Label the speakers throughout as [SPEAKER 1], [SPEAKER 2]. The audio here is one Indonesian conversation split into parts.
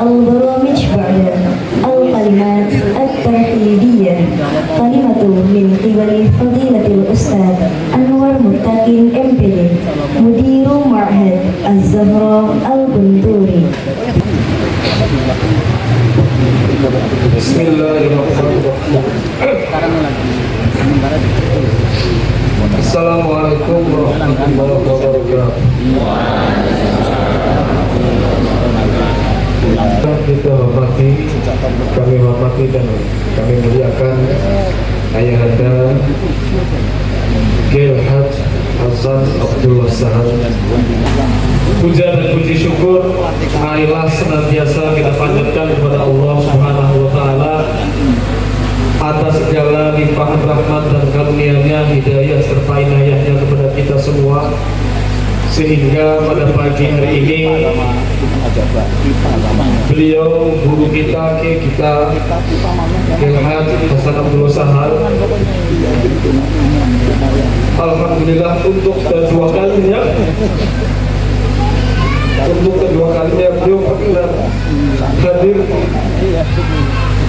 [SPEAKER 1] البرامج بعد الكلمات الترحيبية كلمة من قبل فضيلة الأستاذ أنور متقين MPD مدير معهد الزهراء البنتوري.
[SPEAKER 2] Bismillahirrahmanirrahim. Assalamualaikum warahmatullahi wabarakatuh. Kita hormati, kami hormati dan kami muliakan Ayahanda Kiai Haj Hasan Abdul Sahal. Puja dan puji syukur marilah senantiasa kita panjatkan kepada Allah Subhanahu wa taala atas segala limpahan rahmat dan karunia-Nya, hidayah serta inayahnya kepada kita semua, sehingga pada pagi hari ini beliau guru kita, Kiai Haj Hasan Abdul Sahal, alhamdulillah untuk kedua kalinya beliau pernah hadir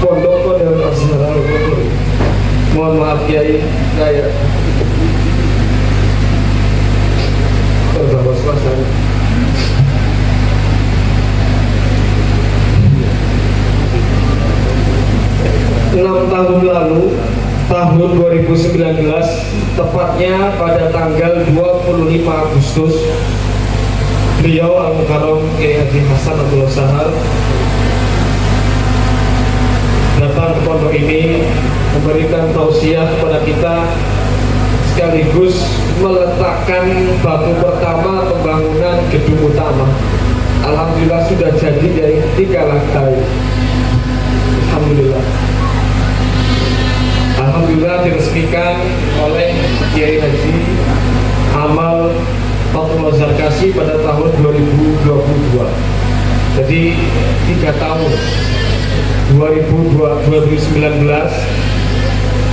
[SPEAKER 2] Pondok Pondok Azhar Al-Qur'an. Mohon maaf Kiai, saya terbawa suasana. 6 tahun lalu, tahun 2019, tepatnya pada tanggal 25 Agustus, beliau Al-Mukarram Kiai Haji Hasan Abdul Sahal datang ke pondok ini memberikan tausiah kepada kita, sekaligus meletakkan batu pertama pembangunan gedung utama. Alhamdulillah sudah jadi dari 3 lantai. Alhamdulillah diresmikan oleh Kiai Haji Amal Fathul Zarkasi pada tahun 2022. Jadi 3 tahun, 2019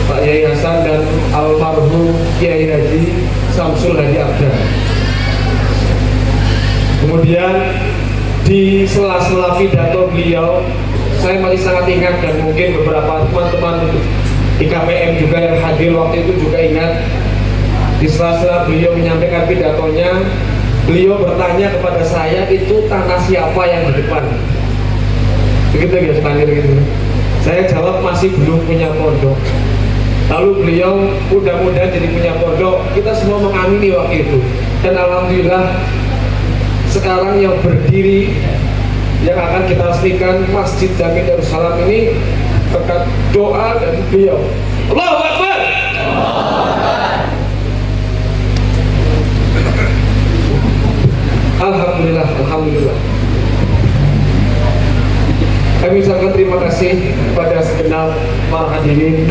[SPEAKER 2] Pak Yai Hasan dan almarhum Kiai Haji Samsul Hadi Abdan. Kemudian di sela-sela pidato beliau, saya masih sangat ingat, dan mungkin beberapa teman-teman IKPM juga yang hadir waktu itu juga ingat, di sela-sela beliau menyampaikan pidatonya, beliau bertanya kepada saya, itu tanah siapa yang di depan? Begitu ya, sepanjang gitu. Saya jawab, masih belum punya pondok. Lalu beliau, mudah-mudahan jadi punya pondok. Kita semua mengamini waktu itu. Dan alhamdulillah sekarang yang berdiri, yang akan kita resmikan Masjid Jami Darussalam ini berkat doa dari beliau. Allahu Akbar. Alhamdulillah. Kami ucapkan terima kasih kepada segenap para hadirin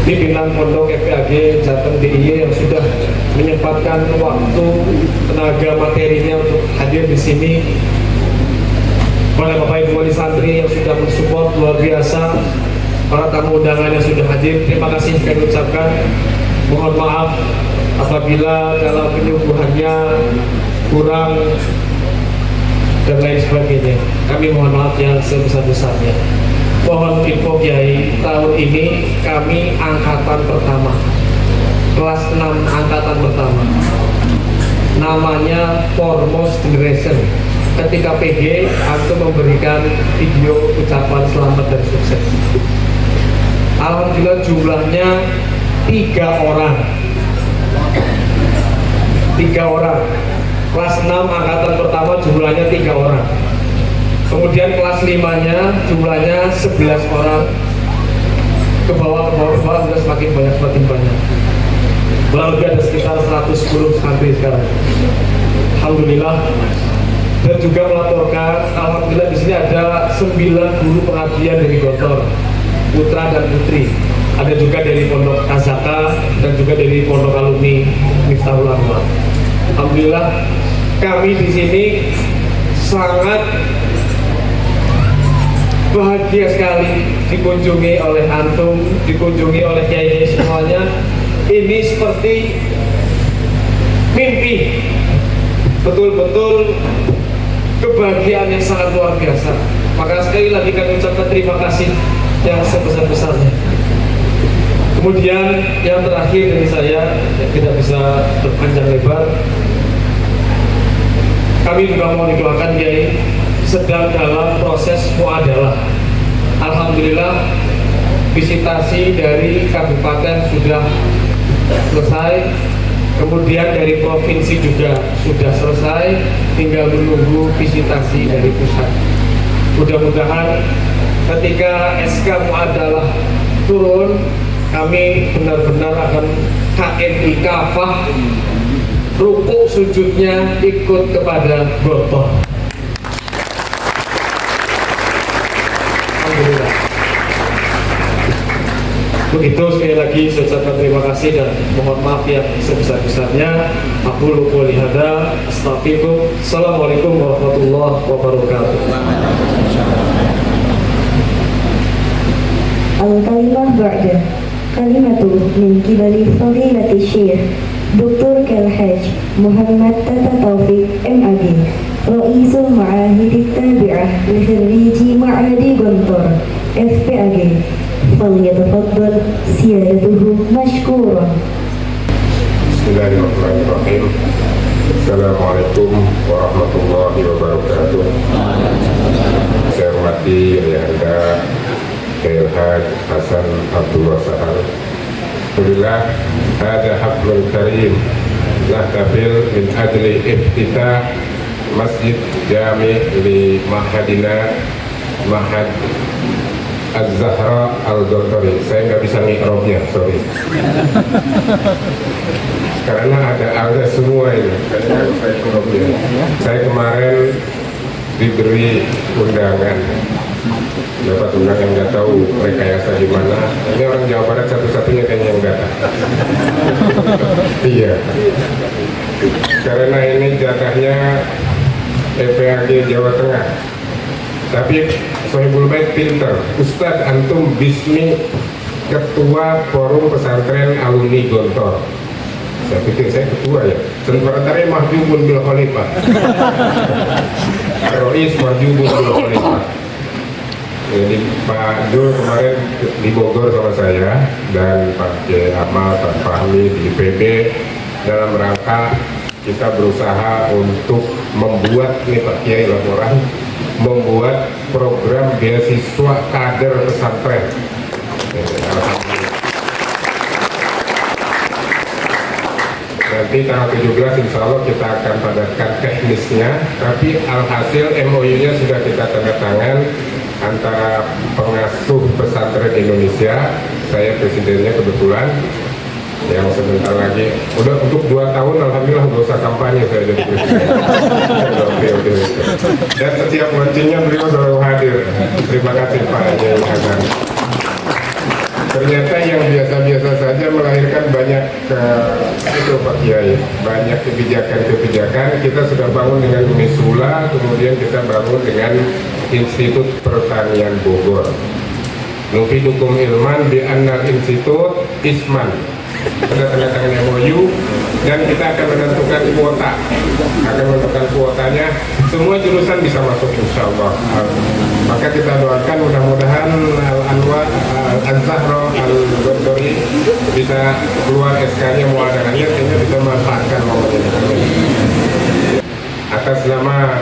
[SPEAKER 2] pimpinan Pondok FPAG Jateng DIY yang sudah menyempatkan waktu, tenaga, materinya untuk hadir di sini. Para Bapak Ibu Wali Santri yang sudah mensupport luar biasa, para tamu undangan yang sudah hadir, terima kasih kami ucapkan. Mohon maaf apabila kalau penyuluhannya kurang dan lain sebagainya. Kami mohon maaf yang sebesar-besarnya. Mohon info Kiai, tahun ini kami angkatan pertama, kelas 6 angkatan pertama, namanya Foremost Generation. Ketika PG aku memberikan video ucapan selamat dan sukses. Alhamdulillah jumlahnya 3 orang. Kelas 6 angkatan pertama jumlahnya 3 orang. Kemudian kelas 5-nya jumlahnya 11 orang. Ke bawah sudah semakin banyak. Kurang lebih ada sekitar 110 santri sekarang. Alhamdulillah. Dan juga melaporkan, alhamdulillah di sini ada 9 guru pengabdian dari Gontor, putra dan putri. Ada juga dari Pondok Azaka dan juga dari Pondok Alumni Miftahul Anwar. Alhamdulillah kami di sini sangat bahagia sekali dikunjungi oleh antum, dikunjungi oleh kiai semuanya. Ini seperti mimpi, betul-betul kebahagiaan yang sangat luar biasa. Maka sekali lagi kami ucapkan terima kasih yang sebesar-besarnya. Kemudian yang terakhir dari saya, yang tidak bisa berpanjang lebar, kami juga mau didoakan Kiai sedang dalam proses muadalah. Alhamdulillah visitasi dari kabupaten sudah selesai, kemudian dari provinsi juga sudah selesai, tinggal menunggu visitasi dari pusat. Mudah-mudahan ketika SK muadalah turun, kami benar-benar akan KNI kafah, rukuk sujudnya ikut kepada Gontor. Alhamdulillah. Begitu, sekali lagi saya ucapkan terima kasih dan mohon maaf yang sebesar-besarnya. Aqulu qouli hadza, astaghfirullah. Assalamualaikum warahmatullahi wabarakatuh.
[SPEAKER 1] Al-kalimah ba'da kalimatu min kibali fadilati syekh Dr. Kelhaj Muhammad Tata Taufik MAG Raisul Ma'ahid Tabi'ah Lihirriji Ma'hadi Gontor FPAG Falyatafaddal siyadatuhu mashkuran.
[SPEAKER 3] Bismillahirrahmanirrahim. Assalamualaikum warahmatullahi wabarakatuh. Saya hormati Ayahanda Kelhaj Hasan Abdullah Sahal. Alhamdulillah, hada haflul karim nahtafil min ajli iftitah Masjid Jami li Mahadina Mahad Az-Zahra Al-Gontori. Saya nggak bisa ngikrofnya, sorry. Karena ada alga semua ini. Saya kemarin diberi undangan, dapat undangan, nggak tahu rekayasa di mana. Ini orang Jawa Barat satu-satunya kayaknya yang datang. Iya. Karena ini jatahnya EPAG Jawa Tengah. Tapi Sohibul Bait pinter, Ustadz antum bismi ketua forum pesantren alumni Gontor. Saya pikir saya ketua ya. Sementara mahjubun bil khalifah. Rois mahjubun bil khalifah. Jadi Pak Jul kemarin di Bogor sama saya dan Pak Kiai Ahmad, Pak Fahmi di IPB dalam rangka kita berusaha untuk membuat nih Pak Kiai laporan, membuat program beasiswa kader pesantren. Nanti tanggal 17 insya Allah kita akan padatkan teknisnya, tapi alhasil MOU-nya sudah kita tanda tangan antara pengasuh pesantren Indonesia, saya presidennya kebetulan, yang sebentar lagi udah untuk 2 tahun alhamdulillah nggak usah kampanye saya jadi presiden. Dan setiap launchingnya beliau selalu hadir. Terima kasih Pak Yai Hasan. Ternyata yang biasa-biasa saja melahirkan banyak itu Pak Kiai, banyak kebijakan-kebijakan. Kita sudah bangun dengan Unisula, kemudian kita bangun dengan Institut Pertanian Bogor. Nufidukum ilman bi annar institut isman. Ada tanda tangan MOU dan kita akan menentukan kuotanya, semua jurusan bisa masuk insya Allah. Maka kita doakan mudah-mudahan Al-Anwar Al-Zahra Al-Gontori bisa keluar SK-nya muadalahnya sehingga bisa memanfaatkan momen ini. Atas nama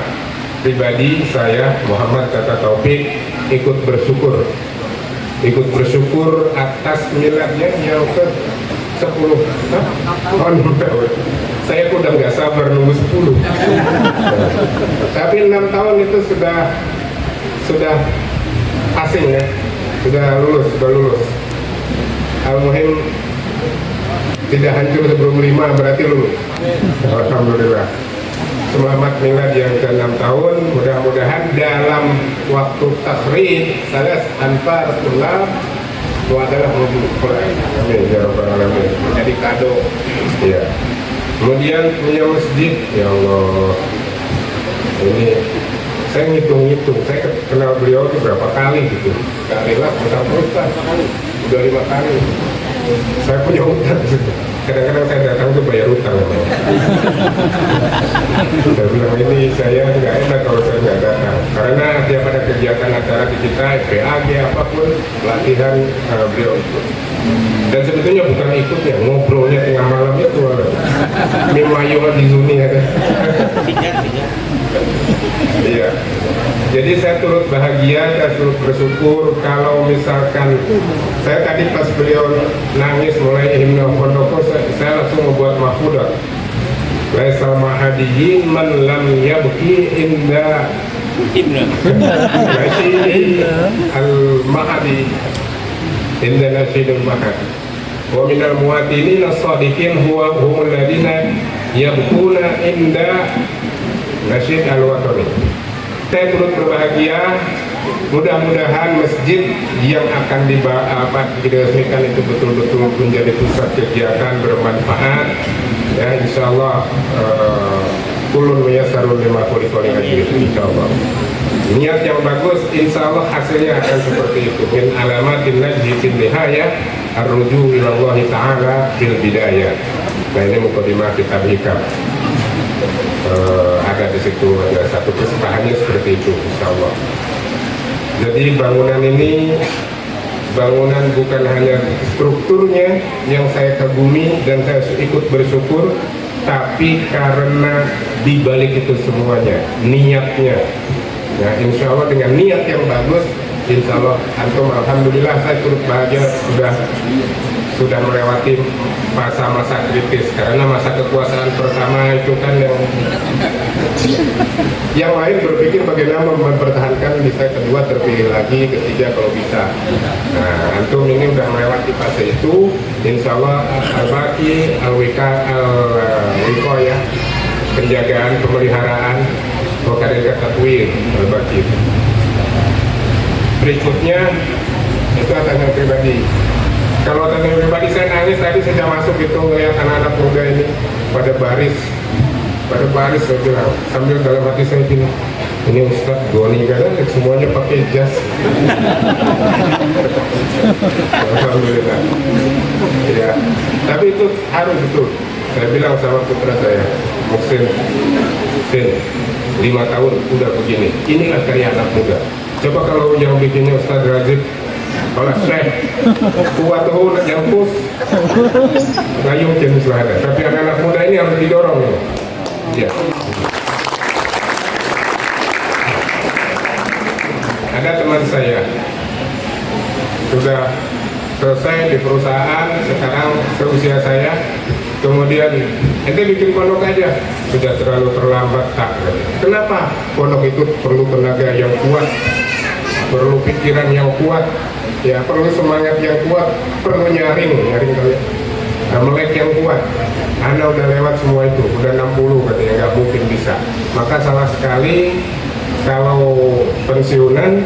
[SPEAKER 3] pribadi saya Muhammad Tata Taufik ikut bersyukur atas miladnya yang ke 10 tahun. Saya udah nggak sabar nunggu 10. Tapi 6 tahun itu sudah asing ya, sudah lulus. Al-Muhim tidak hancur sebelum 5 berarti lulus. Alhamdulillah. Selamat milad yang ke-6 tahun. Mudah-mudahan dalam waktu takhrij salas anfar tulab itu adalah Quran. Amin ya rabbal alamin. Jadi kado. Ya. Kemudian punya masjid, ya Allah. Ini saya ngitung-ngitung, saya kenal beliau itu berapa kali gitu. Kalilah utang Ustaz. Udah 5 kali. Saya punya utang. Kadang-kadang saya datang tuh bayar utang. Saya bilang ini saya nggak enak kalau saya nggak PAG, apapun latihan beliau ikut. Dan sebetulnya bukan ikutnya, ngobrolnya tengah malam itu Mimayo di Zuni ada. Iya. Jadi saya turut bahagia, saya turut bersyukur kalau misalkan saya tadi pas beliau nangis mulai himne Pondoko, saya langsung membuat mahfudah. Laisal mahadiyin man lam yabki inda nasyidi al-mahadi inda nasyidul mahadi wa minal muwatinin as-sadiqin huwa humul ladina yabkuna inda nasyid al-watani. Saya turut berbahagia, mudah-mudahan masjid yang akan diresmikan itu betul-betul menjadi pusat kegiatan bermanfaat. Ya, insya Allah kulun meyasarun lima kuli-kuli insya Allah. Niat yang bagus, insya Allah hasilnya akan seperti itu. Min alamatin najhi fil nihaya arruju ilallahi ta'ala fil bidayah. Nah, ini mukadimah kitab hikam. Ada di situ, ada satu kesepahamannya seperti itu, insya Allah. Jadi bangunan ini, bangunan bukan hanya strukturnya yang saya kagumi dan saya ikut bersyukur, tapi karena dibalik itu semuanya, niatnya. Nah, insya Allah dengan niat yang bagus, insya Allah antum alhamdulillah saya turut bahagia sudah melewati masa-masa kritis, karena masa kekuasaan pertama itu kan yang lain berpikir bagaimana mempertahankan, bisa kedua terpilih lagi, ketiga kalau bisa. Nah, antum ini udah melewati fase itu, insya Allah al-baqi al-wiko ya, penjagaan, pemeliharaan, wakadil takwir al-baqi. Berikutnya itu atas pribadi. Kalau tanya pribadi, saya nangis tadi sejak masuk itu ngelihat anak-anak muda ini pada baris saya bilang, sambil dalam hati saya bilang, ini Ustadz Goni kadang semuanya pakai jas. Alhamdulillah. Ya, tapi itu harus betul. Saya bilang sama putra saya, Muksin, 5 tahun udah begini. Inilah karya anak muda. Coba kalau yang bikinnya Ustadz Rajib, kalau Syekh kuat tuh yang pus nggak mungkin ada. Tapi anak-anak muda ini harus didorong ya. Ada teman saya sudah selesai di perusahaan, sekarang seusia saya, kemudian ente bikin pondok aja, sudah terlalu terlambat. Tak, kenapa? Pondok itu perlu tenaga yang kuat, perlu pikiran yang kuat, ya perlu semangat yang kuat, perlu nyaring melek yang kuat. Anda udah lewat semua itu, udah 60 katanya, nggak mungkin bisa. Maka salah sekali kalau pensiunan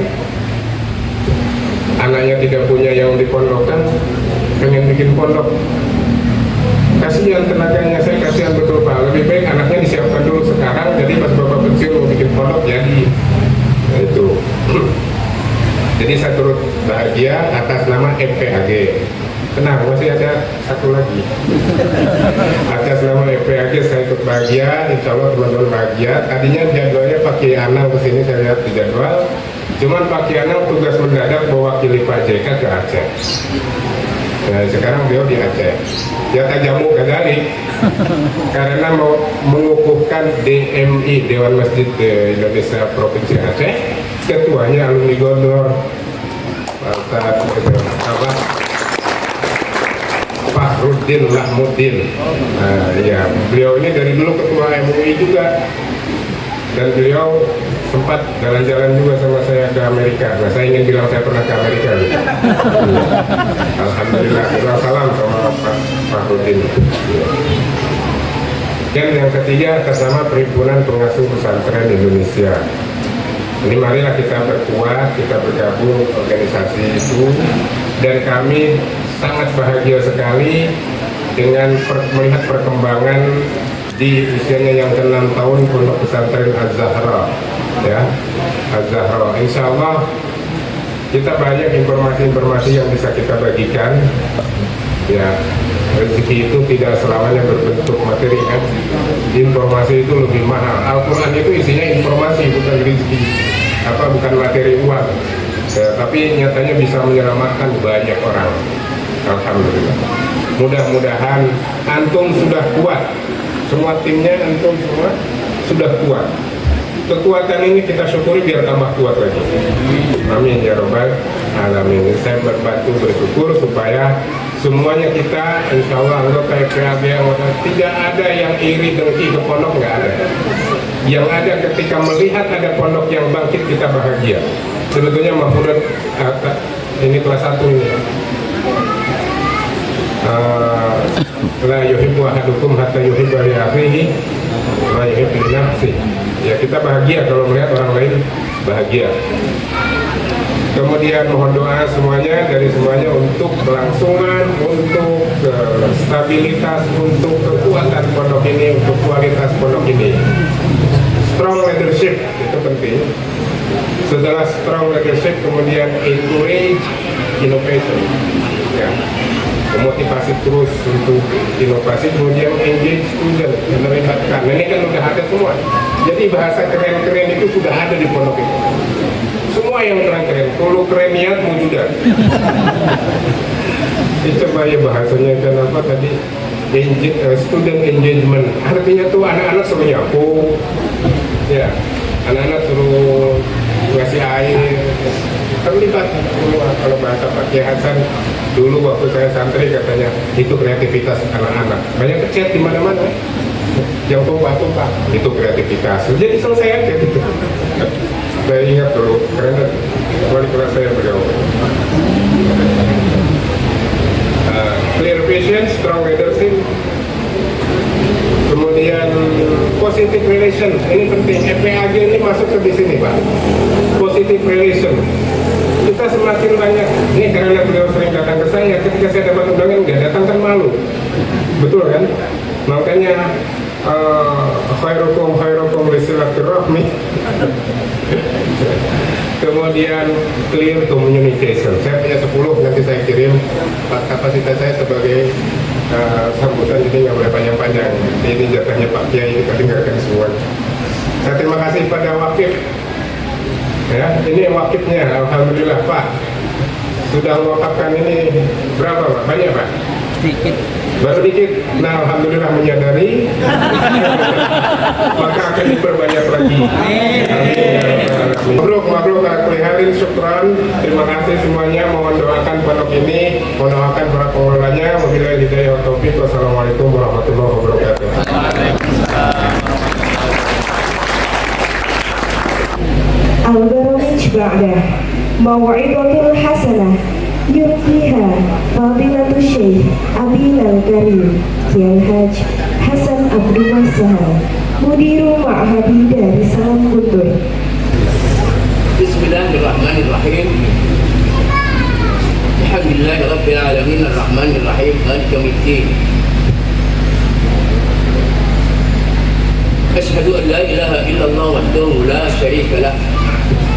[SPEAKER 3] anaknya tidak punya yang dipondokkan, pengen bikin pondok, kasihan tenaganya. Saya kasihan betul Pak, lebih baik anaknya disiapkan dulu sekarang, jadi pas bapak pensiun mau bikin pondok jadi. Nah, itu jadi saya turut bahagia atas nama MPAG. Tenang, masih ada satu lagi. Atas nama MPAG saya ikut bahagia, insya Allah teman-teman bahagia. Tadinya jadwalnya Pak Kiai Anang kesini, saya lihat di jadwal. Cuman Pak Kiai Anang tugas mendadak mewakili Pak JK ke Aceh. Nah, sekarang beliau di Aceh. Ya tajamu kembali karena mau mengukuhkan DMI, Dewan Masjid Indonesia Provinsi Aceh. Ketuanya alumni Gondor, Pak Rudin Lahmudin. Nah, ya, beliau ini dari dulu ketua MUI juga, dan beliau sempat jalan-jalan juga sama saya ke Amerika. Nah, saya ingin bilang saya pernah ke Amerika gitu. Alhamdulillah, salam sama Pak Rudin. Dan yang ketiga atas nama Perhimpunan Pengasuh Pesantren Indonesia. Ini marilah kita berkuat, kita bergabung organisasi itu, dan kami sangat bahagia sekali dengan melihat perkembangan di usianya yang ke-6 tahun Pondok Pesantren Az-Zahra, ya, Az-Zahra. Insya Allah kita banyak informasi-informasi yang bisa kita bagikan. Ya, rezeki itu tidak selamanya berbentuk materi kan. Informasi itu lebih mahal. Al-Quran itu isinya informasi, bukan rezeki, bukan materi uang. Ya, tapi nyatanya bisa menyelamatkan banyak orang. Alhamdulillah. Mudah-mudahan antum sudah kuat. Semua timnya antum semua sudah kuat. Kekuatan ini kita syukuri biar tambah kuat lagi. Amin ya robbal alamin. Saya berbantu bersyukur supaya semuanya kita, insya Allah anggota FPAB tidak ada yang iri dengki ke pondok, nggak ada. Yang ada ketika melihat ada pondok yang bangkit kita bahagia. Sebetulnya Mahfudat ini kelas 1 ini. La yuhibbu ahadukum hatta yuhibba li akhihi wa yuhibbu li nafsihi. Ya, kita bahagia kalau melihat orang lain bahagia. Kemudian mohon doa semuanya dari semuanya untuk kelangsungan, untuk stabilitas, untuk kekuatan pondok ini, untuk kualitas pondok ini. Strong leadership itu penting. Setelah strong leadership, kemudian encourage innovation. Ya, memotivasi terus untuk inovasi, kemudian engage student, menerlibatkan. Nah, ini kan udah ada semua. Jadi bahasa keren-keren itu sudah ada di pondok itu. Semua yang keren-keren, kalau keren niat mewujudan. Itu ya bahasanya kan apa tadi? Student engagement. Artinya tuh anak-anak suruh nyapu, ya, anak-anak suruh ngasih air, terlibat semua. Kalau bahasa Pak Kiai Hasan dulu waktu saya santri katanya itu kreativitas anak-anak. Banyak kecet di mana-mana. Yang tumpah-tumpah itu kreativitas. Jadi selesai aja gitu. Saya ingat dulu, karena wali kelas saya beliau. Clear vision, strong leadership, kemudian positive relation. Ini penting. FPAG ini masuk ke di sini, Pak. Positive relation. Kita semakin banyak. Ini karena beliau sering datang ke saya. Ketika saya dapat undangan nggak datang kan malu, betul kan? Makanya khairukum lisilaturahmi. Kemudian clear communication. Saya punya 10, nanti saya kirim. Kapasitas saya sebagai sambutan jadi nggak boleh panjang-panjang. Ini jatahnya Pak Kiai, kita tinggalkan semua. Saya terima kasih pada wakif. Ya, ini wakifnya, alhamdulillah Pak. Sudah mewakafkan ini berapa Pak? Banyak Pak? Sedikit. Baru dikit. Nah, alhamdulillah menyadari. Maka akan diperbanyak lagi. Mabruk kulihalin, syukran. Terima kasih semuanya. Mohon doakan pondok ini, mohon doakan para pengelolanya. Wabillahi hidayah wa taufiq. Wassalamualaikum warahmatullahi wabarakatuh.
[SPEAKER 1] Al-Baromij ba'dah Maw'idatul Hasanah Yulqiha Fadilatul Syekh Abilal Karim Kiai Haji Hasan Abdullah Sahal Mudiru Ma'hadi dari Salam Guntur.
[SPEAKER 4] Bismillahirrahmanirrahim. Alhamdulillahi Rabbil Alamin Ar-Rahmanirrahim Maliki Yaumiddin. Asyhadu an la ilaha illallah wahdahu la syarika lah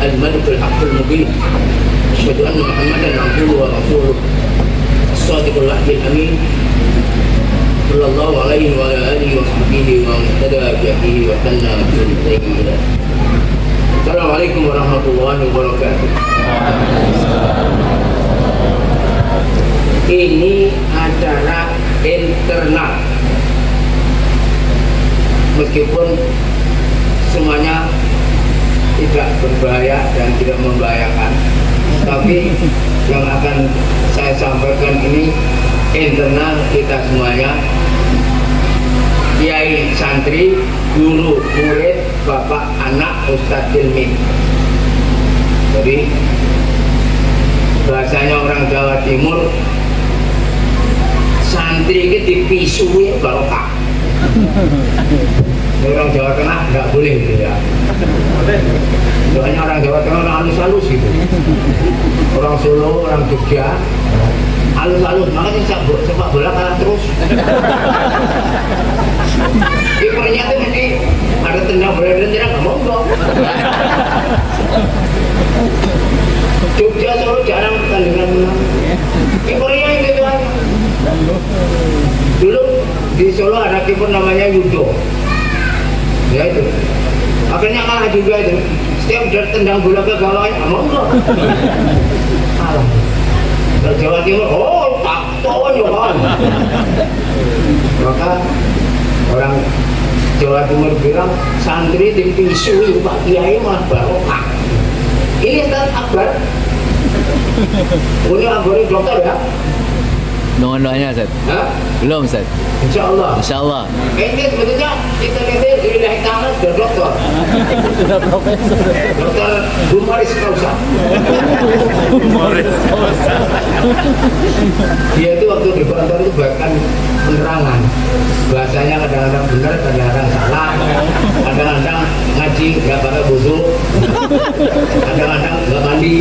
[SPEAKER 4] al-malikul haqqul mubin. Asyhadu anna Muhammadan abduhu wa rasuluh as-sadiqul wa'dil amin. Sallallahu alaihi wa ala alihi wa sahbihi wa muhtada bihi wa tanna bihi. Assalamualaikum warahmatullahi wabarakatuh. Ini acara internal. Meskipun semuanya tidak berbahaya dan tidak membahayakan, tapi yang akan saya sampaikan ini internal kita semuanya, kiai, santri, guru, murid, bapak, anak, Ustadz Hilmi. Jadi bahasanya orang Jawa Timur, santri itu dipisui barokah. Orang Jawa Tengah nggak boleh gitu ya. Soalnya orang Jawa Tengah orang halus-halus gitu. Orang Solo, orang Jogja halus-halus, makanya sepak bola kalah terus. Kipernya tuh mesti ada tendang bola dan tidak ngomong. Jogja, Solo jarang pertandingan menang. Kipernya yang gitu aja. Dulu di Solo ada kiper namanya Yudo. Ya itu. Akhirnya kalah juga itu. Setiap dia tendang bola ke gawang, mau enggak? Kalah. Ke Jawa Timur, oh tak tawon ya kawan. Maka orang Jawa Timur bilang santri di pisu Pak Kiai malah barokah. Ini Ustaz Akbar. Ini Akbar dokter ya?
[SPEAKER 5] Dengan doanya Ustaz?
[SPEAKER 4] Hah?
[SPEAKER 5] Belum Ustaz?
[SPEAKER 4] Insya Allah.
[SPEAKER 5] Insya Allah.
[SPEAKER 4] Ini sebetulnya kita lihat dari tangan sudah dokter.
[SPEAKER 5] Sudah profesor.
[SPEAKER 4] Dokter humoris Kausa. Dia itu waktu di kantor itu bahkan penerangan. Bahasanya kadang-kadang benar, kadang-kadang salah. Kadang-kadang ngaji nggak pakai wudu. Kadang-kadang nggak mandi.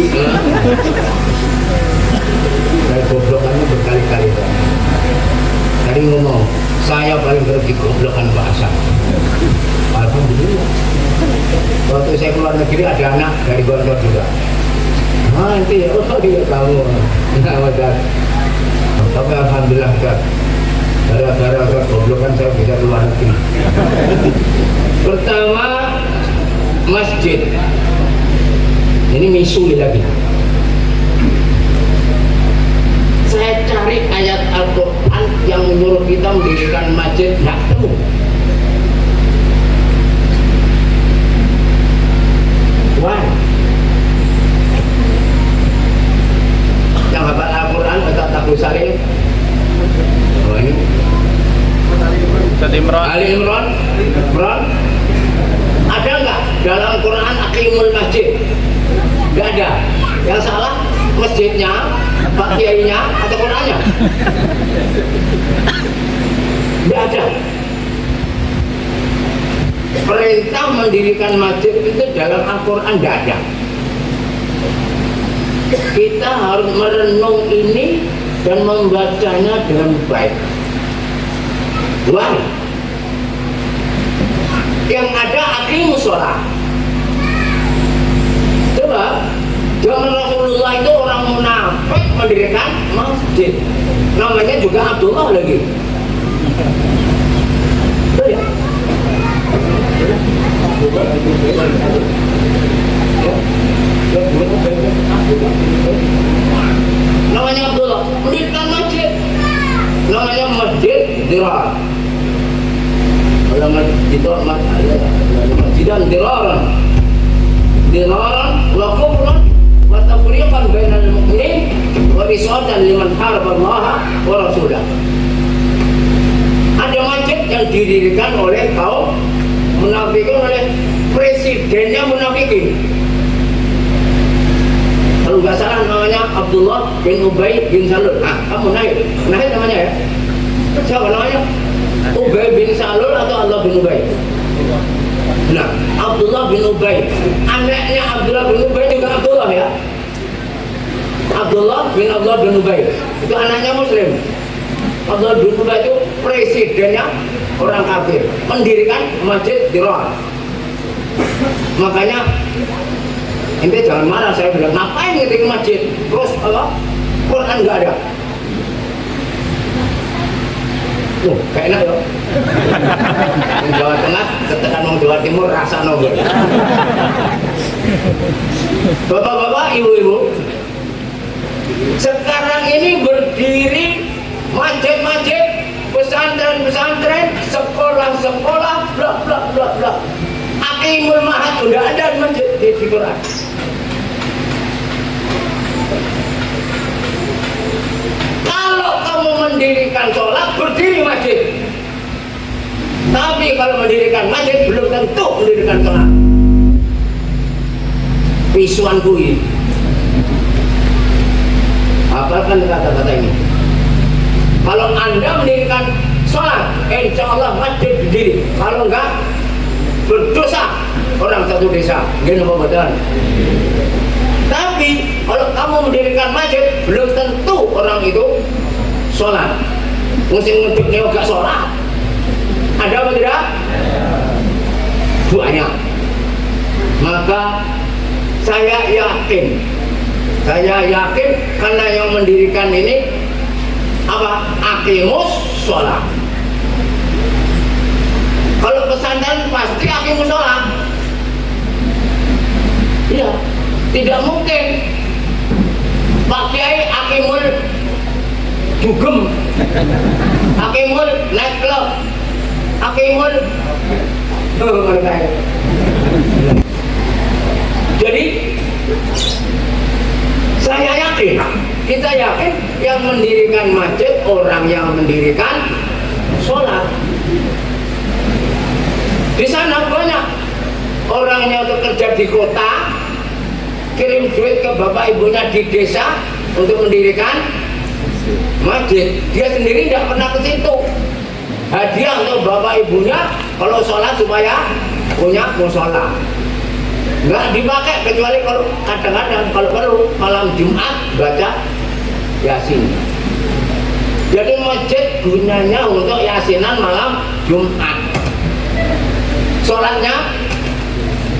[SPEAKER 4] Dan goblokannya berkali-kali. Tadi ngomong, saya paling berarti goblokan bahasa. Alhamdulillah. Waktu saya keluar negeri ada anak dari Gondor juga. Ah itu ya, oh dia kamu. Nah wajar. Tapi alhamdulillah kan. Gara-gara goblokan saya bisa keluar negeri. Pertama masjid. Ini misui lagi. Saya cari ayat Al-Quran yang menyuruh kita mendirikan masjid, nggak ketemu. Why? Yang hafal Al-Quran Ustaz Taku Salim. Oh ini Ali Imran. Ada nggak dalam Quran Aqimul Masjid? Nggak ada. Yang salah masjidnya, Pak Kiainya, atau Qurannya? Nggak ada. Perintah mendirikan masjid itu dalam Al-Quran nggak ada. Kita harus merenung ini dan membacanya dengan baik. Why? Yang ada aqimus sholat. Coba zaman Rasulullah itu orang munafik mendirikan masjid. Namanya juga Abdullah lagi. Betul ya? Namanya Abdullah mendirikan masjid. Namanya Masjid Dirar. Kalau masjidan diraran wa kufran wa tafriqan bainal mu'minin wa risadan liman haraballaha wa rasulah. Ada masjid yang didirikan oleh kaum munafikin, oleh presidennya munafikin. Kalau nggak salah namanya Abdullah bin Ubay bin Salul. Ah, kamu naik namanya ya? Siapa namanya? Ubay bin Salul atau Allah bin Ubay? Nah, Abdullah bin Ubay. Anaknya Abdullah bin Ubay juga Abdullah ya. Abdullah bin Ubay. Itu anaknya Muslim. Abdullah bin Ubay itu presidennya orang kafir. Mendirikan Masjid Dirar. Makanya ente jangan marah, saya bilang ngapain ngedirin masjid? Terus apa? Quran nggak ada. Gak enak ya. Di Jawa Tengah ketekan orang Jawa Timur rasa nongol. Bapak-bapak, ibu-ibu, sekarang ini berdiri masjid-masjid, pesantren-pesantren, sekolah-sekolah, bla bla bla bla. Aqimul Mahad udah ada di masjid di Quran. Kalau kamu mendirikan sholat, berdiri masjid. Tapi kalau mendirikan masjid, belum tentu mendirikan sholat. Pisuan kui. Apalkan kata-kata ini. Kalau Anda mendirikan sholat, insya Allah masjid berdiri. Kalau enggak, berdosa orang satu desa. Gini apa betul? Tapi kalau kamu mendirikan masjid, belum tentu orang itu sholat. Musim ngeduknya gak sholat. Ada apa tidak? Banyak. Maka saya yakin karena yang mendirikan ini apa? Aqimus sholat. Kalau pesantren pasti aqimus sholat. Tidak mungkin Pak Kiai akimul dugem, akimul nightclub, akimul jadi saya yakin, kita yakin yang mendirikan masjid orang yang mendirikan sholat. Di sana banyak orangnya untuk kerja di kota, kirim duit ke bapak ibunya di desa untuk mendirikan masjid. Dia sendiri tidak pernah ke situ. Hadiah untuk bapak ibunya kalau sholat supaya punya musola. Nggak dipakai kecuali kalau kadang-kadang kalau perlu malam Jumat baca Yasin. Jadi masjid gunanya untuk Yasinan malam Jumat. Sholatnya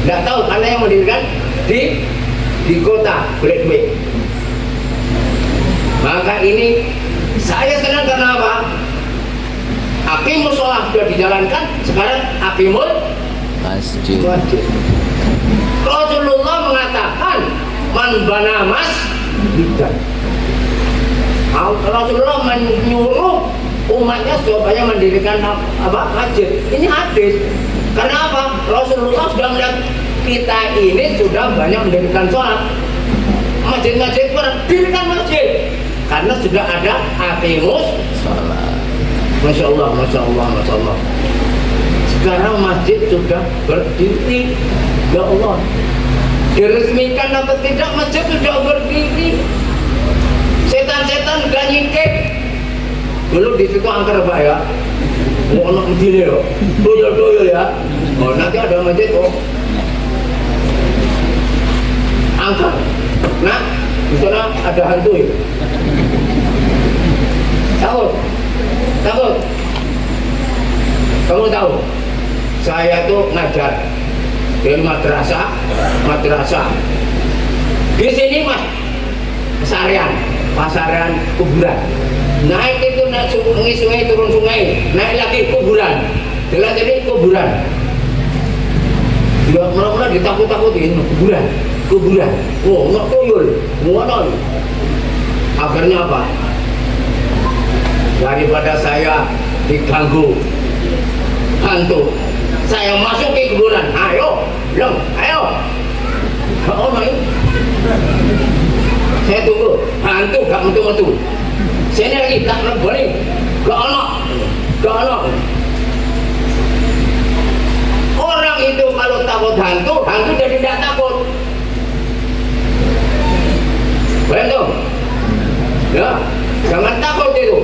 [SPEAKER 4] nggak tahu karena yang mendirikan di kota boleh duit. Maka ini saya senang karena apa? Aqimul sholat sudah dijalankan, sekarang aqimul
[SPEAKER 5] Masjid.
[SPEAKER 4] masjid. Rasulullah mengatakan man bana masjidan. Rasulullah menyuruh umatnya supaya mendirikan masjid. Ini hadis. Karena apa? Rasulullah sudah melihat kita ini sudah banyak mendirikan sholat. Masjid-masjid pun dirikan masjid. Karena sudah ada aqimus
[SPEAKER 5] Salat.
[SPEAKER 4] Masya Allah, Masya Allah, Masya Allah. Sekarang masjid sudah berdiri. Ya Allah, diresmikan atau tidak masjid sudah berdiri. Setan-setan gak nyingkip. Dulu di situ angker Pak ya. Mau anak begini loh, doyol-doyol ya. Oh nanti ada masjid kok. Angker. Nah, di sana ada hantu ya. Takut. Kamu tahu? Saya tuh ngajar dari madrasah. Di sini mas, pasaran kuburan. Naik itu naik sungai turun sungai, naik lagi kuburan. Jelas ini kuburan. Tidak mula-mula ditakut-takutin kuburan. Oh nggak tuyul, ngono. Akhirnya apa? Daripada saya diganggu hantu, saya masuk ke kuburan. Ayo. Oh my. Saya tunggu, hantu gak metu-metu. Sini lagi tak boleh. Gak ono. Orang itu kalau takut hantu jadi tidak takut. Betul? Ya, jangan takut itu.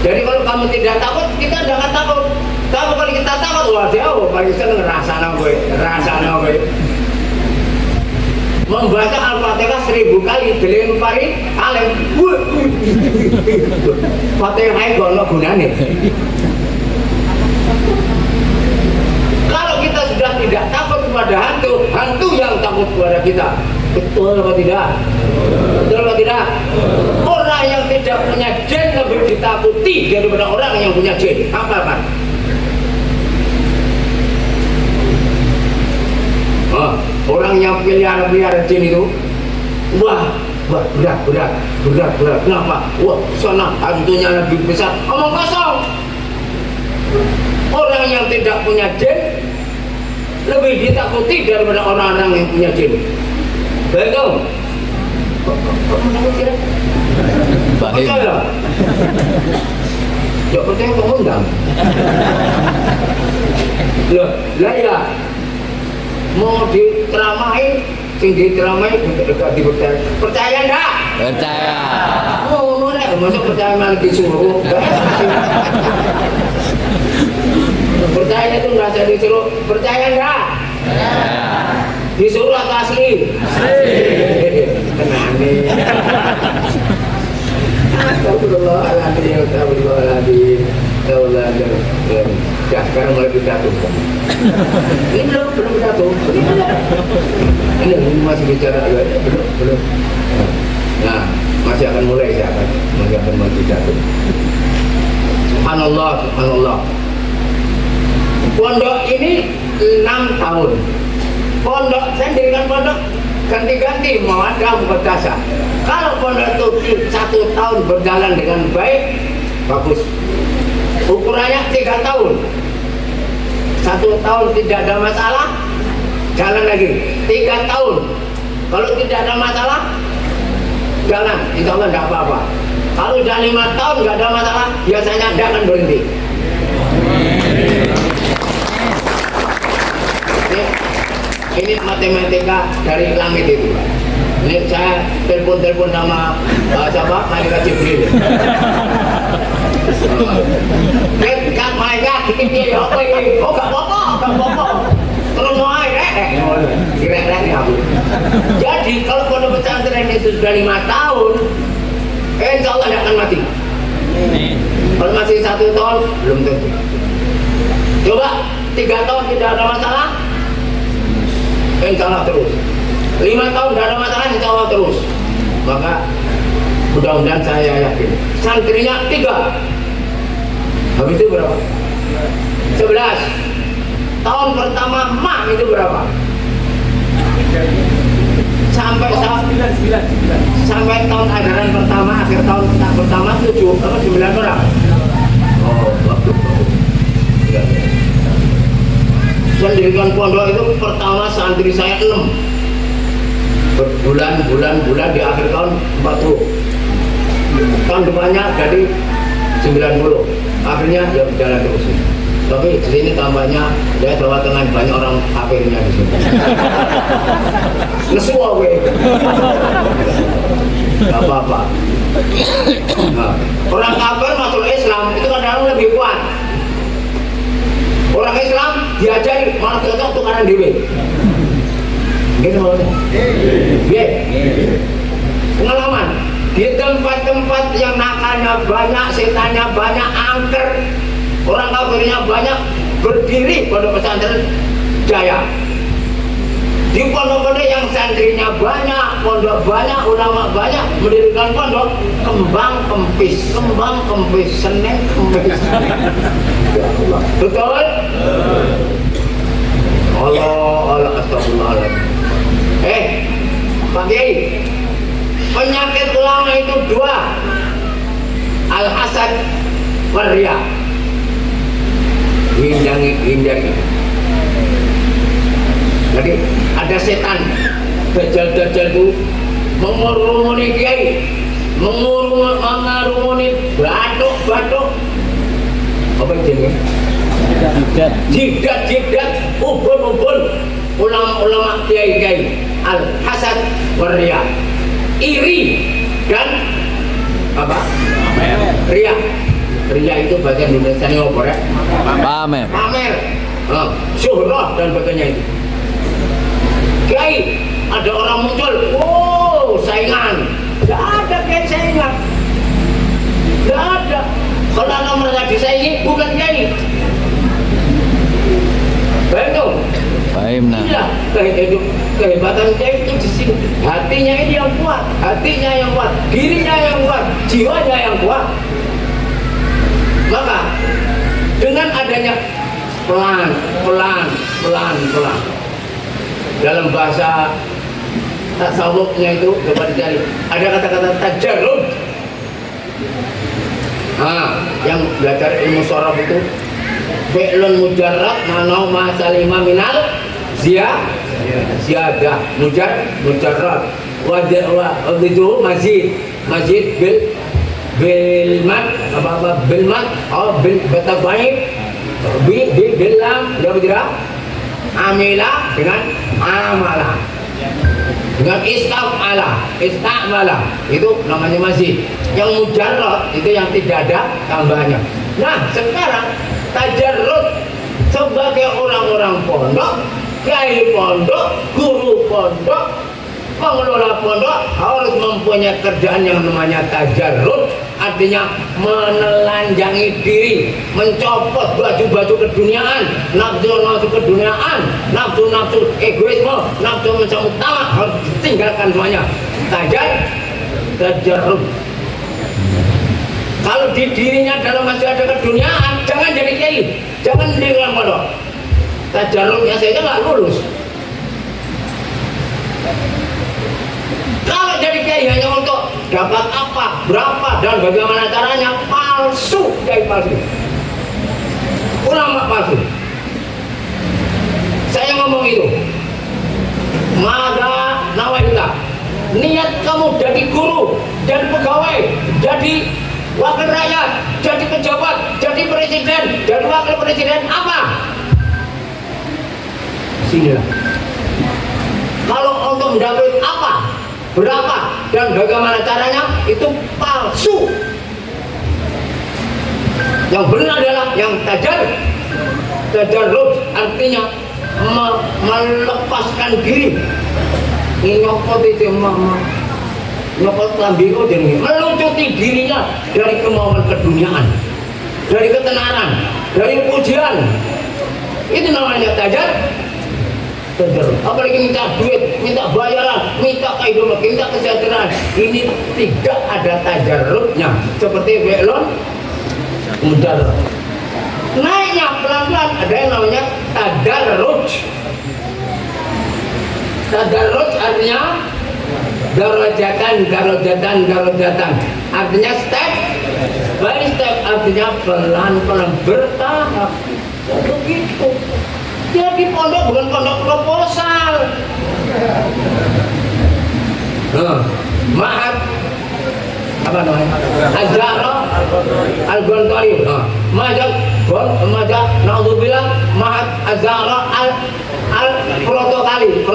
[SPEAKER 4] Jadi kalau kamu tidak takut, kita jangan takut. Tapi kalau kita takut, wah jauh, paling seneng rasanya gue. Membaca Al-Fatihah 1000 kali, dilempari kaleng. Fatihah itu ada gunanya. Kalau kita sudah tidak takut kepada hantu yang takut kepada kita. Betul atau tidak? Orang yang tidak punya jin lebih ditakuti daripada orang yang punya jin. Apa? Orang yang pelihara jin itu, wah berat. Kenapa? Wah sana hantunya lebih besar. Omong kosong. Orang yang tidak punya jin lebih ditakuti daripada orang-orang yang punya jin. Betul?
[SPEAKER 5] Baik.
[SPEAKER 4] Tidak percaya kok undang. Lah ya, mau diteramain, dekat dipercaya. Percaya enggak?
[SPEAKER 5] Percaya.
[SPEAKER 4] Oh, masuk percaya malah disuruh. Percaya itu nggak jadi disuruh. Percaya enggak? Disuruh atau asli? Tenang nih. Astagfirullahaladzim. Ya, sekarang mulai pidato. Ini belum pidato. Ini masih bicara belum. Nah, masih akan mulai masih akan mulai pidato. Subhanallah. Pondok ini 6 tahun. Saya dirikan pondok ganti-ganti mawadah muqaddasah. Kalau pondok itu 1 tahun berjalan dengan baik, bagus. Ukurannya 3 tahun. 1 tahun tidak ada masalah, jalan lagi. 3 tahun, kalau tidak ada masalah, jalan. Insya Allah tidak apa-apa. Kalau sudah 5 tahun nggak ada masalah, biasanya dia akan berhenti. Ini matematika dari langit itu. Ini saya telepon sama siapa? Malaikat Jibril. Kan malaikat dikit ya apa ini? Oh gak apa-apa. Terus mau aja kira-kira aku. Jadi kalau pondok pesantren itu sudah 5 tahun, insya Allah tidak akan mati. Kalau masih 1 tahun belum tentu. Coba 3 tahun tidak ada masalah, insya Allah terus. 5 tahun tidak ada masalah, insya Allah terus. Maka mudah-mudahan saya yakin santrinya 3. Habis itu berapa? 11. Tahun pertama itu berapa? Sampai tahun ajaran pertama, akhir tahun pertama 7 atau 9 orang. Oh, bagus. Mendirikan pondok itu pertama santri saya 6. Berbulan di akhir tahun 40. Tahun depannya jadi 90. Akhirnya ya berjalan terus. Tapi di sini tambahnya ya Jawa Tengah banyak orang kafirnya di sini. Nesu gue. Gak apa-apa. Nah, orang kafir masuk Islam itu kadang-kadang lebih kuat. Orang Islam diajari malah cocok tukaran dewe. Gitu maksudnya. Iya. Pengalaman di tempat-tempat yang nakalnya banyak, setannya banyak, angker, orang kafirnya banyak, berdiri pondok pesantren jaya. Di pondok-pondok yang santrinya banyak, pondok banyak, ulama banyak, mendirikan pondok kembang kempis, Senin Kemis. Betul? Allah astagfirullahaladzim. Pak Kiai, penyakit ulama itu 2, al-hasad wal riya. Hindari. Jadi ada setan dajjal itu mengurumuni kiai, mengurumuni batuk, apa itu? Jidat, ubun, ulama kiai, al-hasad wal riya. Iri dan apa? Riya. Riya itu bagian Indonesia ini apa ya? Pamer. Syuhrah dan sebagainya itu. Kiai, ada orang muncul, saingan. Tidak ada kiai saingan. Tidak ada. Kalau anda merasa disaingi, bukan kiai. Betul. Iya, kehebatan kiai itu di sini. Hatinya ini yang kuat, dirinya yang kuat, jiwanya yang kuat. Maka dengan adanya pelan dalam bahasa tasawufnya itu coba dicari, ada kata-kata tajarrud. Yang belajar ilmu sorof itu fi'lun mujarrad manau ma salima minal ziyadah mujarrad wa itu mazid bil mat bil batabaib bil lam dia amila dengan amala dengan istamala itu namanya mazid. Yang mujarrad itu yang tidak ada tambahannya. Nah sekarang tajarrud sebagai orang-orang pondok, kiai pondok, guru pondok, pengelola pondok harus mempunyai kerjaan yang namanya tajarrud, artinya menelanjangi diri, mencopot baju-baju keduniaan, nafsu keduniaan, nafsu egoisme, nafsu utama harus ditinggalkan semuanya. Tajarrud. Kalau di dirinya dalam masih ada keduniaan, jangan jadi kiai, jangan mendirikan pondok. Tajarrudnya saja nggak lulus. Kalau jadi kiai hanya untuk dapat apa, berapa, dan bagaimana caranya, palsu, kiai palsu, ulama palsu. Saya ngomong itu, maka nawaita, niat kamu jadi guru, jadi pegawai, jadi wakil rakyat, jadi pejabat, jadi presiden, jadi wakil presiden, apa? Sinilah. Kalau untuk mendapatkan apa, berapa, dan bagaimana caranya, itu palsu. Yang benar adalah yang tajarrud, artinya melepaskan diri, nyopot itu nyopot lambiku jadi meluncuti dirinya dari kemauan keduniaan, dari ketenaran, dari pujian. Itu namanya tajarrud. Apalagi minta duit, minta bayaran, minta kehidupan, minta kesejahteraan. Ini tidak ada tajarrudnya. Seperti belon mudah. Naiknya pelan-pelan, ada yang namanya tadarruj. Tadarruj artinya darajatan. Artinya step by step, artinya pelan-pelan, bertahap. Begitu. Jadi pondok bukan pondok proposal. Maaf, apa namanya? Azhara al-Gontori. Majak naudzubillah, maaf Azhara al-Protokali.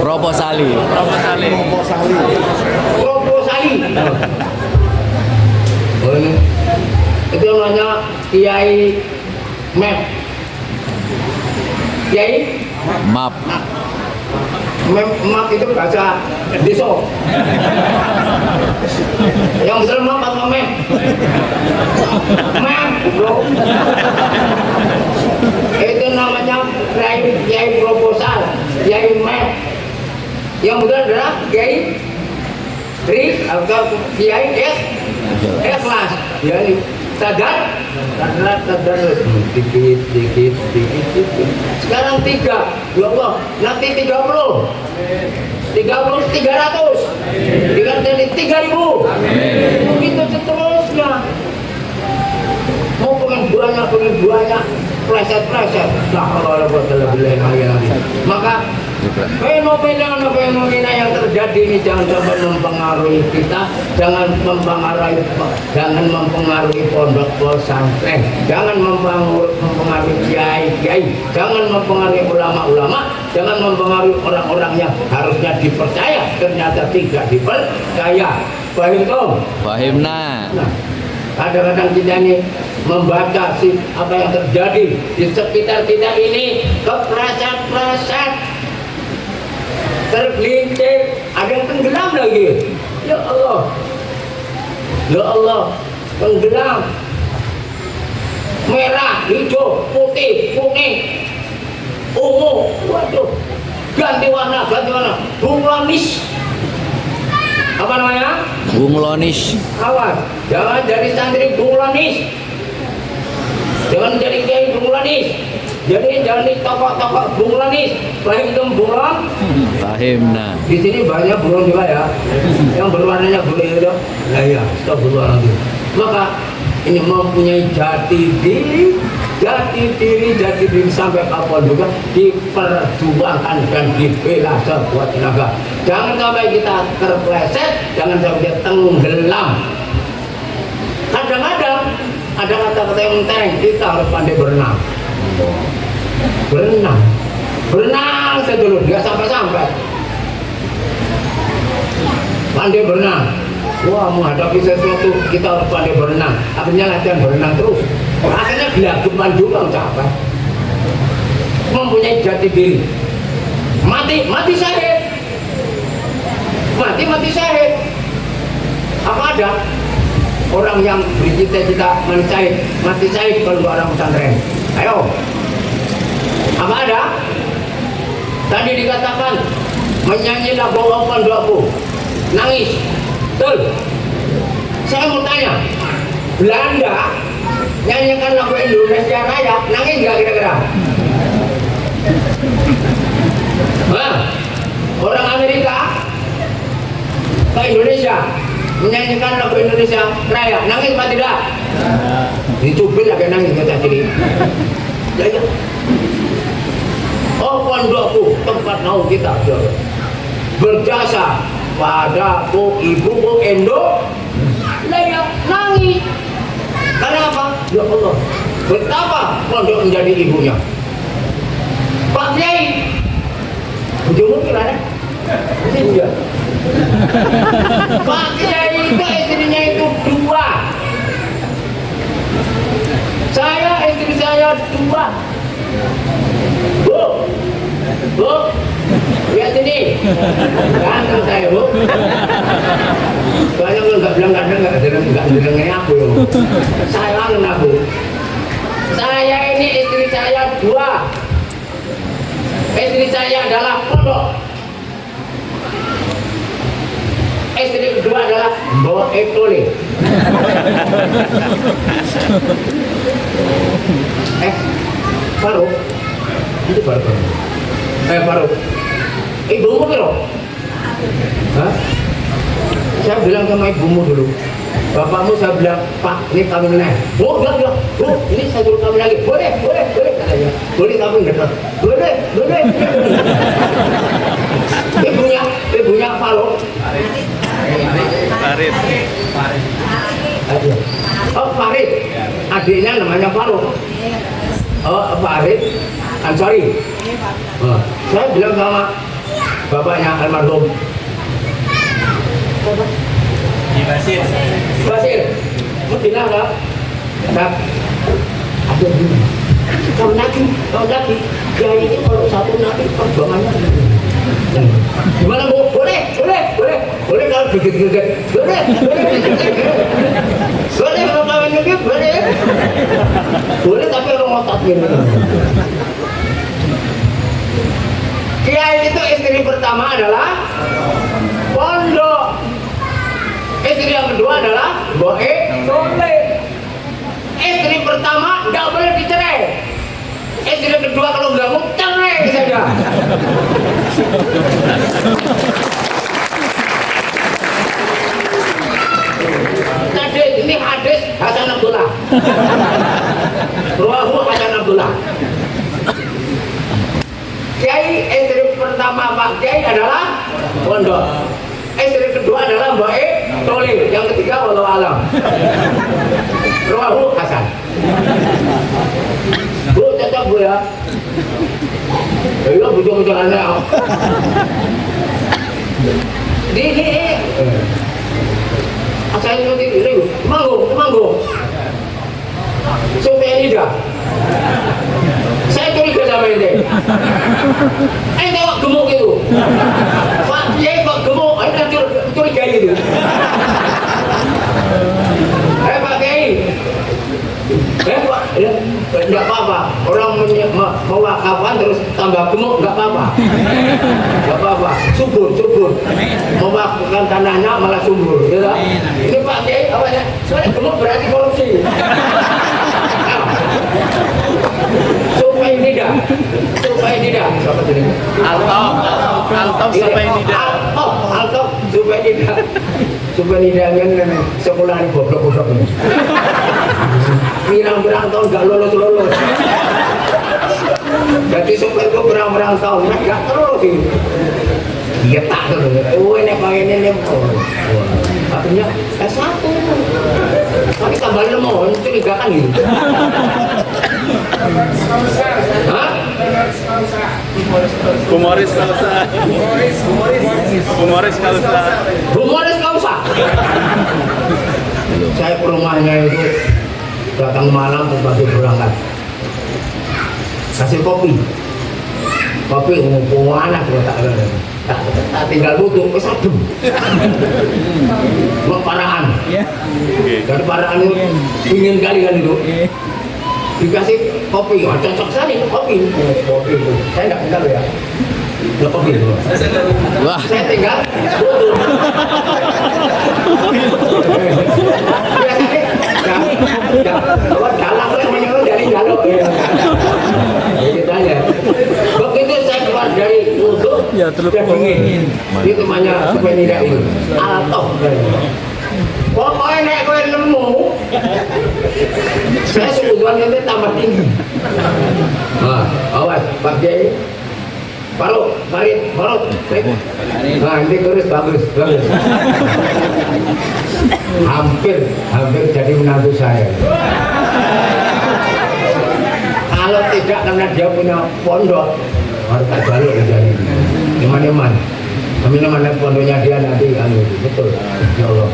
[SPEAKER 5] Proposali.
[SPEAKER 4] Itu namanya Kiai Map. Kiai
[SPEAKER 5] Map.
[SPEAKER 4] Map itu bahasa desa. Yang betul map apa map? Map, bro. Itu namanya Kiai proposal, Kiai Map. Yang betul adalah Kiai atau Kiai ikhlas. Yani sadar dikit. Sekarang 3, ya Allah, nanti 30, 300, jadi 3.000. Begitu seterusnya. Mau pengen banyak, pleset. Maka fenomena yang terjadi ini jangan sampai mempengaruhi kita, jangan mempengaruhi pondok pesantren, jangan mempengaruhi kiai, jangan mempengaruhi ulama, jangan mempengaruhi orang-orang yang harusnya dipercaya ternyata tidak dipercaya. Paham toh?
[SPEAKER 5] Fahimna.
[SPEAKER 4] Nah, kadang-kadang kita ini membaca apa yang terjadi di sekitar kita ini, kepleset, tergelincir, ada yang tenggelam lagi. Ya Allah, tenggelam. Merah, hijau, putih, kuning, ungu. Waduh, ganti warna. Bunglonis. Apa namanya?
[SPEAKER 5] Bunglonis.
[SPEAKER 4] Awas, jangan jadi santri bunglonis. Jangan jadi kiai bunglonis. Jadi jangan di toko-toko bunglonis. Paham itu bunglon?
[SPEAKER 5] Fahimna.
[SPEAKER 4] Di sini banyak bunglon juga ya. Yang berwarnanya kuning itu. Nah ya, stop bunglon. Maka ini mempunyai jati diri sampai kapan juga diperjuangkan dan dibela sekuat tenaga. Jangan sampai kita terpleset, jangan sampai kita tenggelam. Kadang-kadang ada kata-kata yang enteng, kita harus pandai berenang. Berenang saja dulu, nggak sampai. Pandai berenang. Wah, menghadapi sesuatu kita harus pandai berenang. Akhirnya latihan berenang terus. Akhirnya gelagapan juga capek. Mempunyai jati diri. Mati syahid. Mati syahid. Apa ada orang yang bercita-cita mati syahid kalau orang pesantren? Ayo. Apa ada? Tadi dikatakan menyanyi lagu open doaku, nangis. Betul. Saya mau tanya, Belanda nyanyikan lagu Indonesia Raya, nangis nggak kira-kira? ke Indonesia, menyanyikan lagu Indonesia Raya, nangis apa tidak? Dicubit agak nangis kata diri. Ya. Oh pondokku tempat naung kita berjasa padaku ibuku Endo. Laya nangis. Karena apa? Ya Allah, betapa pondok menjadi ibunya. Pak Kiai, bujumu gimana? Tidak. Pak Kiai itu istrinya itu 2. Saya istri saya 2. Bu, lihat ini. Ganteng saya, Bu. Soalnya kalau nggak bilang kadang nggak dengarnya aku ya. Saya aku. Saya ini istri saya 2. Istri saya adalah pondok. Istri kedua adalah Mbok Ekole. Faruk, itu Faruk. Faruk, ibumu kira? Hah? Saya bilang sama ibumu dulu. Bapakmu saya bilang, Pak, ini kawin lagi. Oh, enggak. Oh, ini saya suruh kawin lagi. Boleh, katanya. Boleh kawin dekat. Boleh. Ibunya Faruk.
[SPEAKER 5] Farid.
[SPEAKER 4] Oh, Farid. Adiknya namanya Faruk. Oh, Farid Ansari. Saya bilang sama bapaknya almarhum Basir, mau bilang apa? Ada ini. Kau lagi. Kiai ini kalau satu nanti perjuangannya. Gimana Bu? Boleh kalau gede. Boleh kalau kawin lagi, boleh. Boleh tapi orang otak gini. Kiai itu istri pertama adalah pondok. Istri yang kedua adalah Mbok Ekole. Istri pertama tidak boleh dicerai. Istri kedua kalau nggak mau cerai saja. Ini hadis Hasan Abdullah. Ruahu Hasan Abdullah. Kiai istri pertama Pak Kiai adalah pondok. Istri kedua adalah Mbak Ekole. Yang ketiga wallahu alam. Ruahu Hasan. Bu cocok Bu ya. Iya bujang-bujang aneh. Di saya nanti ini manggung. Supaya tidak. Saya curiga sama ini. Kok gemuk itu? Pak Kiai kok gemuk? Anda curiga itu. Pak Kiai. Pak, enggak apa-apa. Orang mewakafkan terus tambah gemuk enggak apa-apa. Enggak apa-apa. Subur. Mewakafkan tanahnya malah subur. Ya, ini Pak Kiai apa ya? Soalnya gemuk berarti korupsi. Supaya tidak. Siapa tadi?
[SPEAKER 5] Altok supaya tidak.
[SPEAKER 4] Altok supaya tidak. Supaya tidak kan sekolah ini goblok-goblok ini. Pirang-pirang tahun gak lulus. Jadi supaya itu berang-berang tahun gak terus sih. Iya tak terus. Ini pengen ini. Akhirnya S1. Tapi tambah lemon, curigakan gitu. Hah?
[SPEAKER 5] Humoris kalau sah.
[SPEAKER 4] Humoris nggak usah. Saya ke rumahnya itu datang malam pagi berangkat. Kasih kopi ngumpul anak tak tinggal butuh kesadum. Paraan. Dari paraan itu ingin kali kan itu. Dikasih kopi, cocok sekali kopi itu. Saya nggak tinggal ya. Nggak kopi itu.
[SPEAKER 5] Wah.
[SPEAKER 4] Saya tinggal butuh. Biasanya dalam yang menyuruh dari jalur. Begitu aja. Begitu saya keluar dari untuk dan dingin. Itu namanya penida ini. Altoh. Pokoknya nek kowe nemu, saya suguhan itu tambah tinggi. Nah, awas, Pak Kiai. Parut. Nah, ini terus bagus. Hampir jadi menantu saya. Kalau tidak karena dia punya pondok, harus tak balik jadi iman-iman. Teman-teman pondoknya dia nanti kan betul, insya Allah.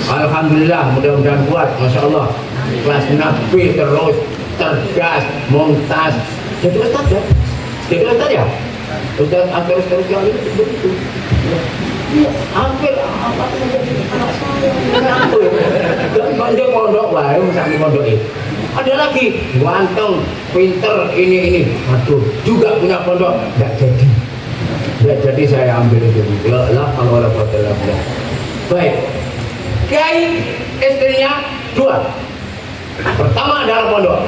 [SPEAKER 4] Alhamdulillah, mudah-mudahan kuat, masya Allah. Kelas Nabi terus cerdas, mumtaz. Jadi ustaz ya, Ustaz terus yang ini begitu. Hampir apa menjadi anak saya. Dan banyak pondok lah, misalnya pondok ini. Ada lagi ganteng, pinter, ini. Aduh, juga punya pondok, nggak jadi. Ya, jadi saya ambil itu. Ya Allah, kalau ada pondok. Baik. Kiai istrinya 2. Pertama adalah pondok.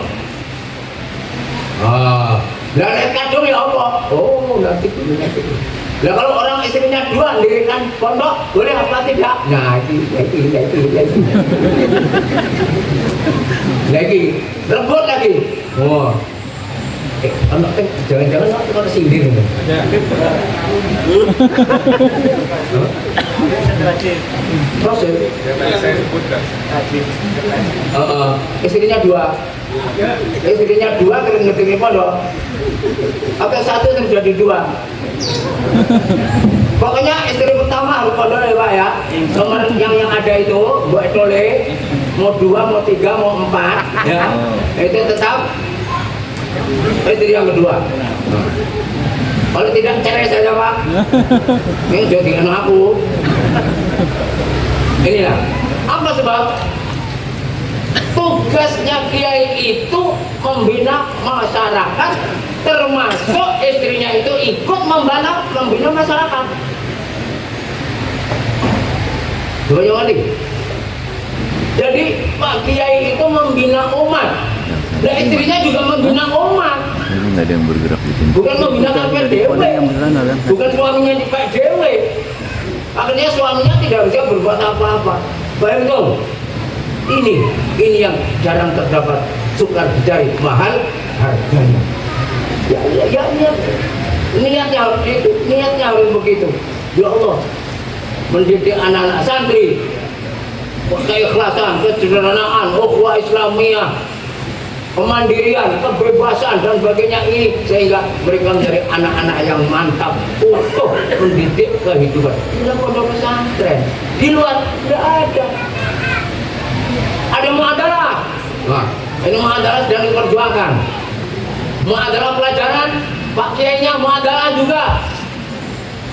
[SPEAKER 4] Dan kadung ya Allah. Oh, nanti. Nah kalau orang istrinya 2 mendirikan pondok, boleh apa tidak? Nah, lagi rebut lagi. Oh, jangan-jangan kalau sindir. Proses.
[SPEAKER 3] Saya sebutkan.
[SPEAKER 4] Istrinya 2. Istrinya 2 terus ngedengin pondok. Atau 1 terus jadi 2. Pokoknya istri pertama harus pondok ya Pak ya. Nomor yang ada itu buat tole, mau 2, mau 3, mau 4 ya. Itu tetap istri yang kedua. Kalau tidak cerai saja Pak. Ini jadi anak aku. Inilah apa sebab tugasnya kiai itu membina masyarakat, termasuk istrinya itu ikut membina masyarakat. Bagaimana? Jadi Pak Kiai itu membina umat, dan istrinya juga membina umat.
[SPEAKER 5] Nggak ada yang bergerak di sini.
[SPEAKER 4] Bukan membina KPR dewe, bukan suaminya di Pak dewe. Akhirnya suaminya tidak bisa berbuat apa-apa. Bayangkan, ini yang jarang terdapat, sukar dicari, mahal harganya. Ya, niatnya harus itu, niatnya harus begitu. Ya Allah, mendidik anak-anak santri, keikhlasan, kesederhanaan, ukhuwah Islamiyah, kemandirian, kebebasan dan sebagainya ini, sehingga mereka menjadi anak-anak yang mantap untuk mendidik kehidupan. Ini pondok pesantren, di luar tidak ada. Ada muadalah. Nah, ini muadalah sedang diperjuangkan. Muadalah pelajaran, Pak Kiainya muadalah juga.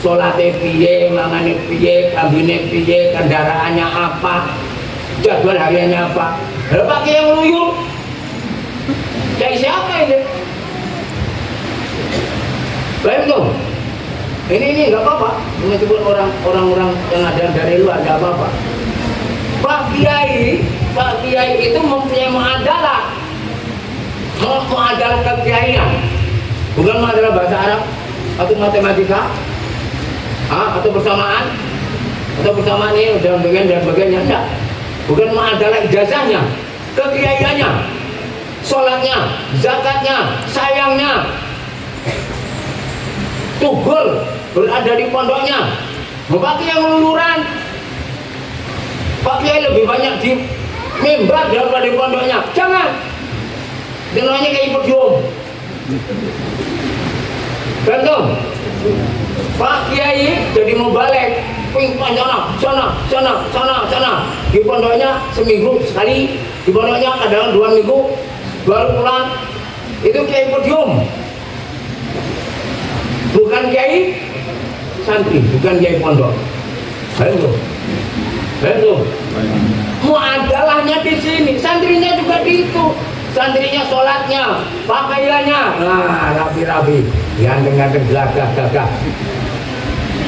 [SPEAKER 4] Sholatnya piye, mangannya piye, kambingnya piye, kendaraannya apa, jadwal hariannya apa. Lalu Pak Kiai yang meluyur. Dari siapa ini? Baik dong. Ini nggak apa-apa. Meskipun orang-orang yang ada dari luar nggak apa-apa. Pak Kiai itu mempunyai muadalah. Muadalah kekiaian. Bukan muadalah bahasa Arab atau matematika, atau bersamaan ini dan bagian enggak. Bukan muadalah ijazahnya, kekiaiannya, sholatnya, zakatnya, sayangnya, tugur berada di pondoknya. Pak Kiai yang luluran, Pak Kiai lebih banyak di mimbar daripada di pondoknya. Jangan, dengannya kayak podium. Gantung, Pak Kiai jadi mau balik, pingpan sana. Di pondoknya seminggu sekali, di pondoknya kadang 2 minggu baru pulang. Itu Kiai podium, bukan Kiai santri, bukan Kiai pondok. Betul. Muadalahnya di sini, santrinya juga di itu. Santrinya sholatnya, pakaiannya, nah rapi-rapi, ganteng-ganteng, gagah.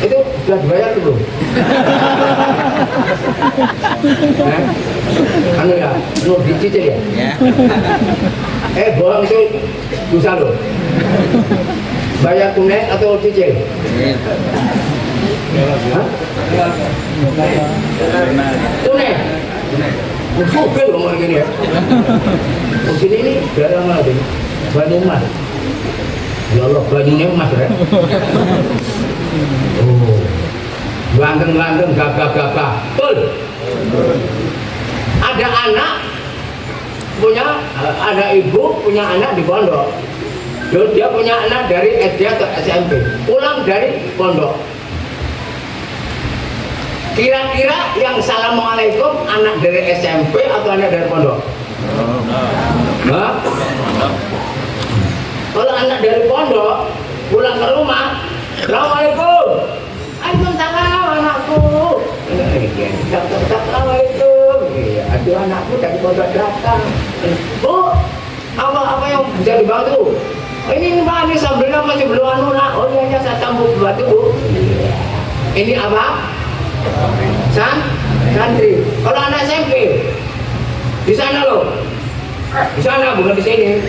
[SPEAKER 4] Itu sudah dibayar belum? Anu ya, lu dicicil ya? Bohong itu dosa loh. Bayar tunai atau cicil? Hah? Tunai. Bukan ngomong gini ya. Mungkin ini dalam lagi baju emas. Ya Allah, bajunya emas ya. Oh, ganteng-ganteng, gagah-gagah. Betul. Ada anak ada ibu punya anak di pondok. Dia punya anak dari SD atau SMP, pulang dari pondok. Kira-kira yang assalamualaikum anak dari SMP atau anak dari pondok? Hah? Kalau anak dari pondok pulang ke rumah, assalamualaikum, waalaikumsalam anakku. Assalamualaikum. Aduh anakku dari pondok datang. Bu, apa yang bisa dibantu? Ini Mbak, ini sambelnya masih belum anu nak. Oh iya, saya sambut batu Bu. Ini apa? Santri. Kalau anak SMP di sana loh, di sana bukan di sini.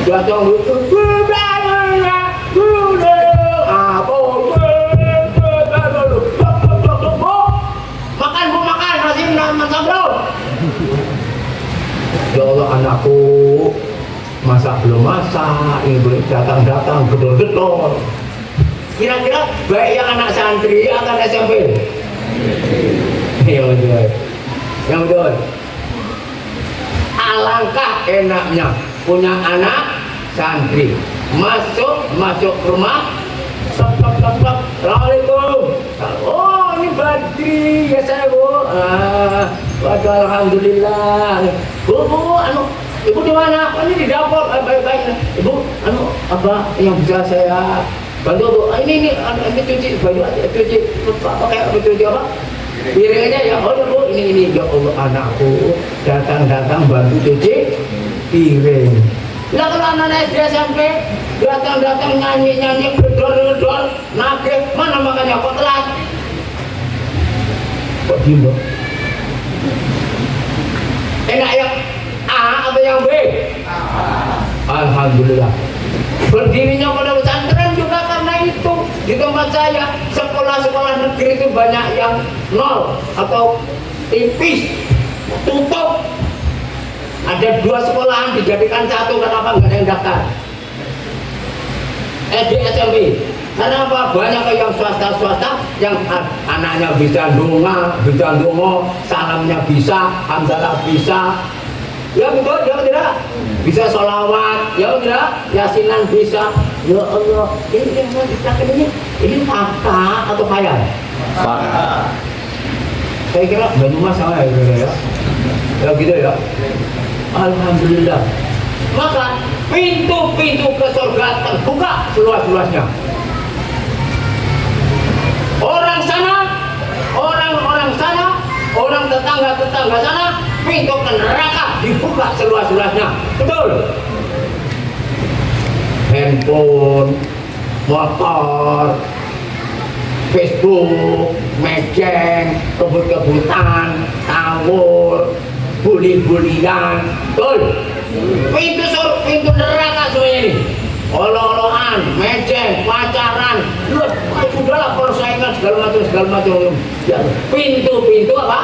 [SPEAKER 4] Datang makan Bu, makan masih masak belum? Ya Allah anakku, masak belum masak, ini boleh datang gedor-gedor. Kira-kira baik yang anak santri atau anak SMP? Yang betul. Alangkah enaknya punya anak santri. Masuk rumah. Assalamualaikum. Oh ini Badri ya saya Bu. Waduh alhamdulillah. Bu, ibu di mana? Ini di dapur. Baik. Ibu, apa yang bisa saya bantu Bu? Ini cuci baju, cuci pakai cuci apa? Piring aja ya. Oh ya Bu, ini ya Allah anakku datang bantu cuci piring. Lah kalau anak SD SMP datang nyanyi gedor nagih, mana makanya kok telat? Kok diem Bu? Enak yang A atau yang B? Alhamdulillah. Berdirinya pada pesantren juga karena itu. Di tempat saya sekolah-sekolah negeri itu banyak yang nol atau tipis, tutup. Ada 2 sekolahan dijadikan 1, kenapa nggak ada yang daftar? SD SMP. Kenapa? Banyak yang swasta yang anaknya bisa dongo, salamnya bisa, hamdalah bisa. Ya betul, ya tidak? Bisa sholawat, ya tidak? Yasinan bisa. Ya Allah, ini yang mau dikatakan ini fakta atau khayal? Fakta. Saya kira Banyumas sama ya. Ya gitu ya. Alhamdulillah. Maka pintu-pintu ke surga terbuka seluas-luasnya. Orang sana, orang tetangga sana, pintu ke neraka dibuka seluas-luasnya. Betul. Handphone, motor, Facebook, mejeng, kebut-kebutan, tawur, bully-bulian. Betul. Pintu neraka semuanya ini. Olo-oloan, mejeng, pacaran, sudahlah persaingan segala macam. Ya, pintu apa?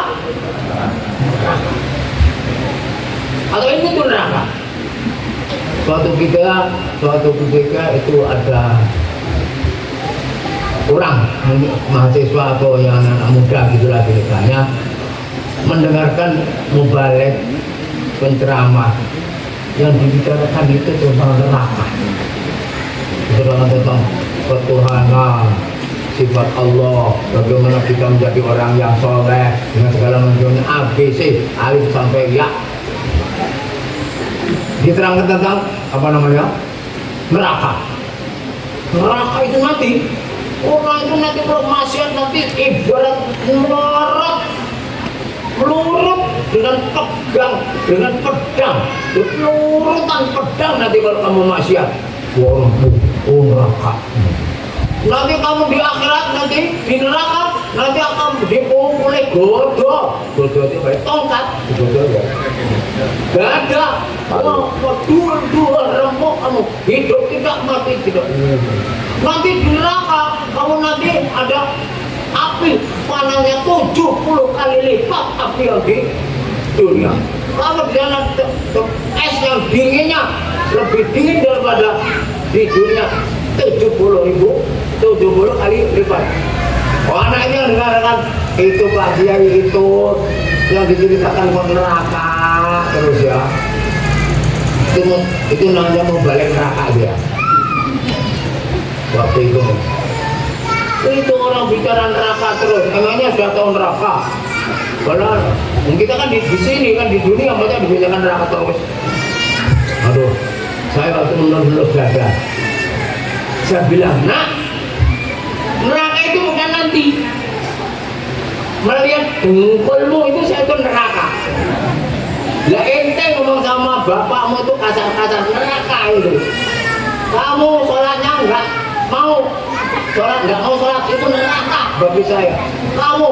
[SPEAKER 4] Atau ini tuh neraka. Suatu ketika itu ada orang mahasiswa atau yang anak muda gitulah ceritanya mendengarkan mubalek penceramah yang dibicarakan itu tentang neraka, tentang ketuhanan, sifat Allah, bagaimana kita menjadi orang yang soleh dengan segala macamnya ABC, alif sampai ya. Diterangkan tentang apa namanya? Neraka. Neraka itu nanti orang itu nanti kalau maksiat nanti ibarat melurut dengan pedang, pelurutan pedang nanti kalau kamu maksiat. Neraka. Nanti kamu di akhirat, nanti di neraka, nanti akan dipukuli godok itu kayak tongkat, godok ya. Gak ada, dua rempuk kamu hidup 3 tidak mati tidak. Nanti di neraka kamu nanti ada api panasnya 70 kali lipat api yang di dunia. Kalau di sana es yang dinginnya lebih dingin daripada di dunia 70 kali lipat. Oh, anaknya dengarkan itu Pak Kiai itu yang diceritakan ke neraka terus ya. Itu namanya mau balik neraka dia. Waktu itu orang bicara neraka terus, emangnya sudah tahu neraka? Karena kita kan di sini kan di dunia banyak dibicarakan neraka terus. Aduh, saya waktu menurut dada, saya bilang, nak, neraka itu bukan nanti. Melihat dengkulmu itu saya itu neraka. Lah ente ngomong sama bapakmu itu kasar-kasar neraka itu. Kamu sholatnya enggak mau sholat itu neraka bagi saya. Kamu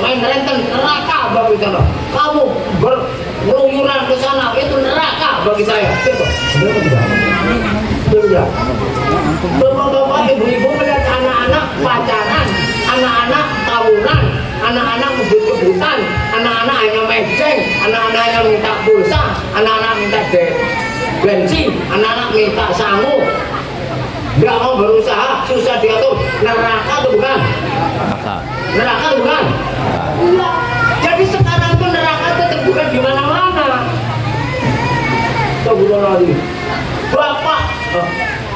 [SPEAKER 4] main renten neraka bagi saya. Kamu berluyuran ke sana itu neraka bagi saya. Itu tidak. Bapak-bapak, ibu-ibu melihat anak-anak pacaran, anak-anak kawunan, anak-anak kebut-kebutan, anak-anak hanya mejeng, anak-anak hanya minta pulsa, anak-anak minta bensin, anak-anak minta sangu. Nggak mau berusaha, susah diatur. Neraka atau bukan? Neraka atau bukan? Enggak. Jadi sekarang tuh neraka itu terbuka di mana-mana. Terbuka lagi. Bapak,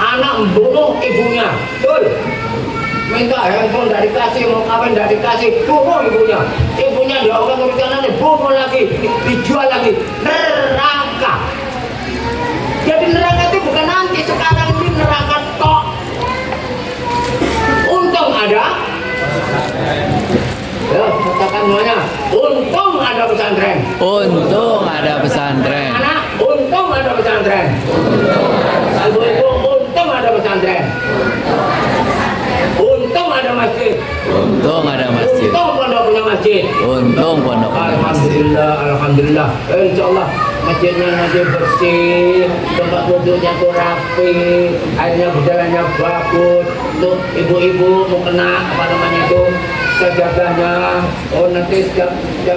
[SPEAKER 4] anak membunuh ibunya, betul? Minta handphone dari dikasih, mau kawin dari dikasih, bunuh ibunya. Ibunya dilakukan perencanaan, bunuh lagi, dijual lagi. Neraka. Jadi neraka itu bukan nanti, sekarang ini neraka tok. Untung ada. Ya, katakan semuanya. Untung ada pesantren.
[SPEAKER 5] Untung ada pesantren.
[SPEAKER 4] Anak, untung ada pesantren. Ibu-ibu, untung ada pesantren. Untung ada masjid.
[SPEAKER 5] Untung ada masjid.
[SPEAKER 4] Untung pondok punya masjid.
[SPEAKER 5] Untung pondok punya masjid.
[SPEAKER 4] Alhamdulillah. Insyaallah masjidnya nanti bersih, tempat duduknya tuh rapi, airnya berjalannya bagus. Tuh ibu-ibu mau kena apa namanya itu sajadahnya. Oh nanti setiap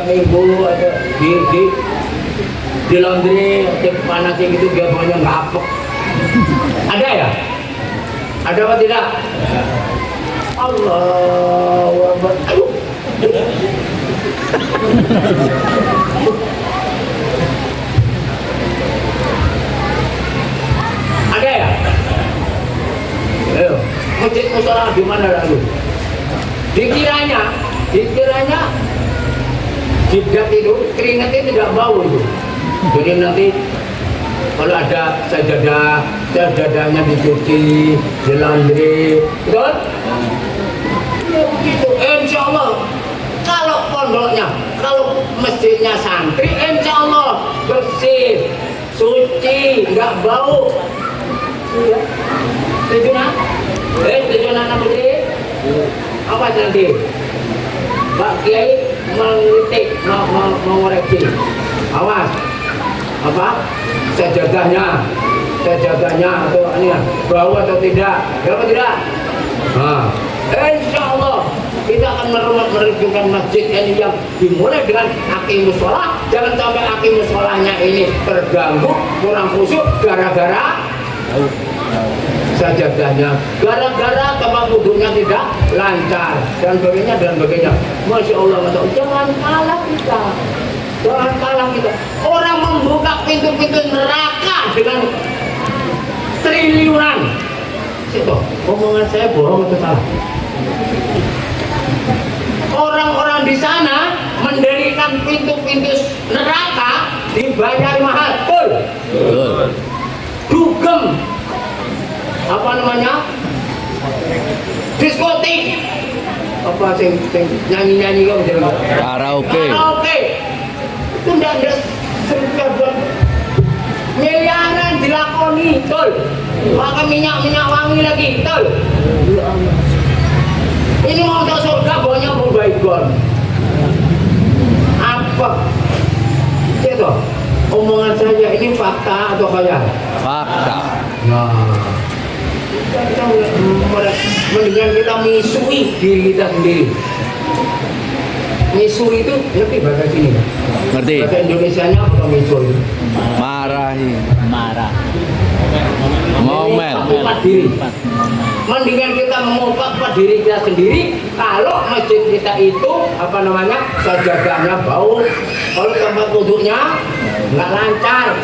[SPEAKER 4] minggu ada di laundry, panasin gitu biar baunya nggak apek. Ada ya? Ada apa tidak? Allahu Akbar. Aduh. Ada ya? Ayo, masjid mushola di mana lalu? Dikiranya jidat itu keringatnya tidak bau itu. Jadi nanti kalau ada sajadahnya dicuci, di laundry, betul? Ya begitu. Insya Allah kalau pondoknya, kalau masjidnya santri, insya Allah bersih, suci, nggak bau. Iya. Setuju nak? Setuju nak putri? Apa nanti? Pak Kiai mengkritik, mengoreksi. Awas. Apa? Sajadahnya atau ini bau atau tidak? Ya apa tidak? Nah, insya Allah kita akan merujukan masjid ini yang dimulai dengan aqimus sholah. Jangan sampai aqimus sholahnya ini terganggu, kurang khusyuk gara-gara sajadahnya, gara-gara tempat wudhunya tidak lancar dan sebagainya. Masya Allah, jangan kalah kita. Jangan kalah kita. Orang membuka pintu-pintu neraka dengan triliunan. Situ, omongan saya bohong atau salah? Orang-orang di sana mendirikan pintu-pintu neraka dibayar mahal. Betul. Dugem. Apa namanya? Diskotik. Apa sing nyanyi-nyanyi kok jenenge? Karaoke. Itu ndak buat miliaran dilakoni, betul. Pakai minyak wangi lagi, betul. Ini mau ke surga baunya mau baygon. Apa? Itu omongan saya ini fakta atau khayal?
[SPEAKER 5] Fakta.
[SPEAKER 4] Nah, mendingan kita misui diri kita sendiri. Misui itu ngerti bahasa sini?
[SPEAKER 5] Ngerti?
[SPEAKER 4] Bahasa Indonesianya apa misui?
[SPEAKER 5] Marahi.
[SPEAKER 6] Marah.
[SPEAKER 5] Ngomel.
[SPEAKER 4] Memupah diri. Mendingan kita memupah diri kita sendiri. Kalau masjid kita itu apa namanya sajadahnya bau, kalau tempat duduknya nggak lancar,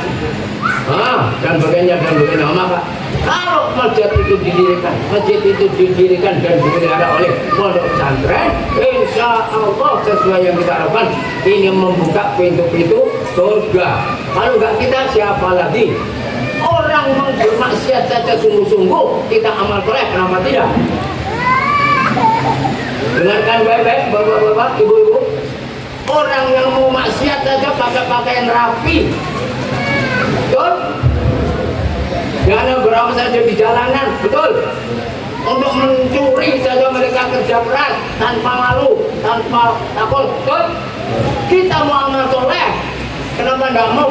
[SPEAKER 4] dan sebagainya. Maka kalau masjid itu didirikan dan dipelihara oleh pondok pesantren, insya Allah sesuai yang kita harapkan, ini membuka pintu-pintu surga. Kalau nggak kita siapa lagi? Orang bermaksiat saja sungguh-sungguh kita amal soleh, kenapa tidak? Dengarkan baik-baik bapak-bapak, ibu-ibu. Orang yang mau maksiat saja pakai pakaian rapi, betul? Jangan berapa saja di jalanan, betul? Untuk mencuri saja mereka kerja keras tanpa malu, tanpa takut, betul? Kita mau amal soleh, kenapa tidak mau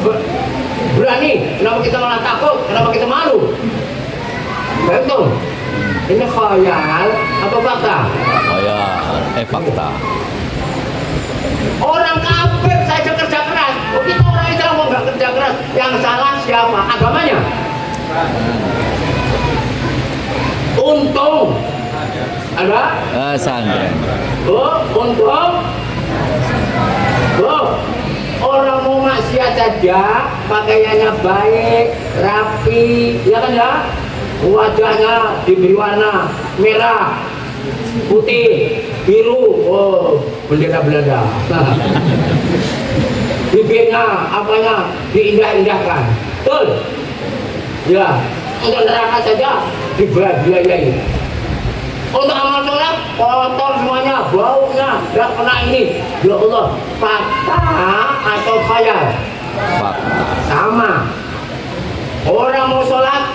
[SPEAKER 4] berani? Kenapa kita malah takut? Kenapa kita malu? Betul? Ini khayal atau fakta?
[SPEAKER 5] Oh ya, fakta.
[SPEAKER 4] Orang kafir saja kerja keras. Kita orang Islam mau nggak kerja keras? Yang salah siapa? Agamanya. Untung ada?
[SPEAKER 5] Pesantren.
[SPEAKER 4] Untung. Orang mau maksiat saja, pakaiannya baik, rapi, ya kan ya? Wajahnya diberi warna merah, putih, biru, bendera Belanda. Bibirnya, apanya diindah-indahkan, betul? Ya, untuk neraka saja dibayai. Untuk amal sholat kotor semuanya, baunya, nggak kena ini. Ya Allah, fakta atau khayal?
[SPEAKER 5] Fakta.
[SPEAKER 4] Sama. Orang mau sholat,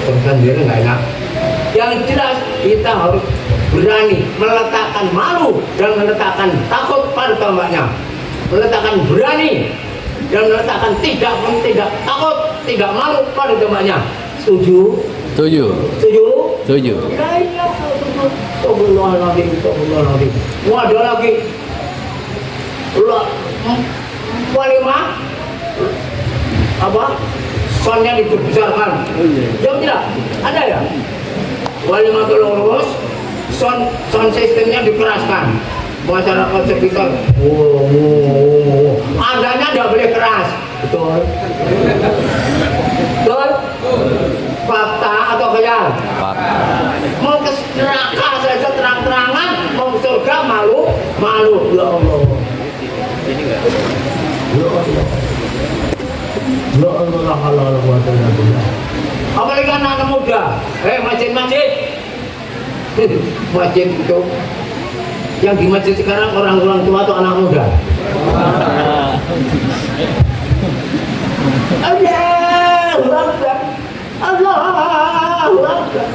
[SPEAKER 4] sendiri nggak enak. Yang jelas kita harus berani meletakkan malu dan meletakkan takut pada tombaknya. Meletakkan berani dan meletakkan tidak takut, tidak malu pada tombaknya. Setuju?
[SPEAKER 5] Setuju.
[SPEAKER 4] Setuju?
[SPEAKER 5] Setuju.
[SPEAKER 4] Astagfirullahaladzim. Mau ada lagi walimah apa? Soundnya dibesarkan. Jawab tidak? Ada ya? Walimah terus sound sistemnya dikeraskan. Masyarakat sekitar adanya tidak boleh keras. Betul? Betul? Fakta atau khayal?
[SPEAKER 5] Fakta.
[SPEAKER 4] Mau ke neraka saja terang-terangan, mau ke surga malu. Ya Allah. Ya Allah. Apalagi anak muda, masjid. Masjid itu yang di masjid sekarang orang tua atau anak muda? Allahu Akbar. Allahu Akbar.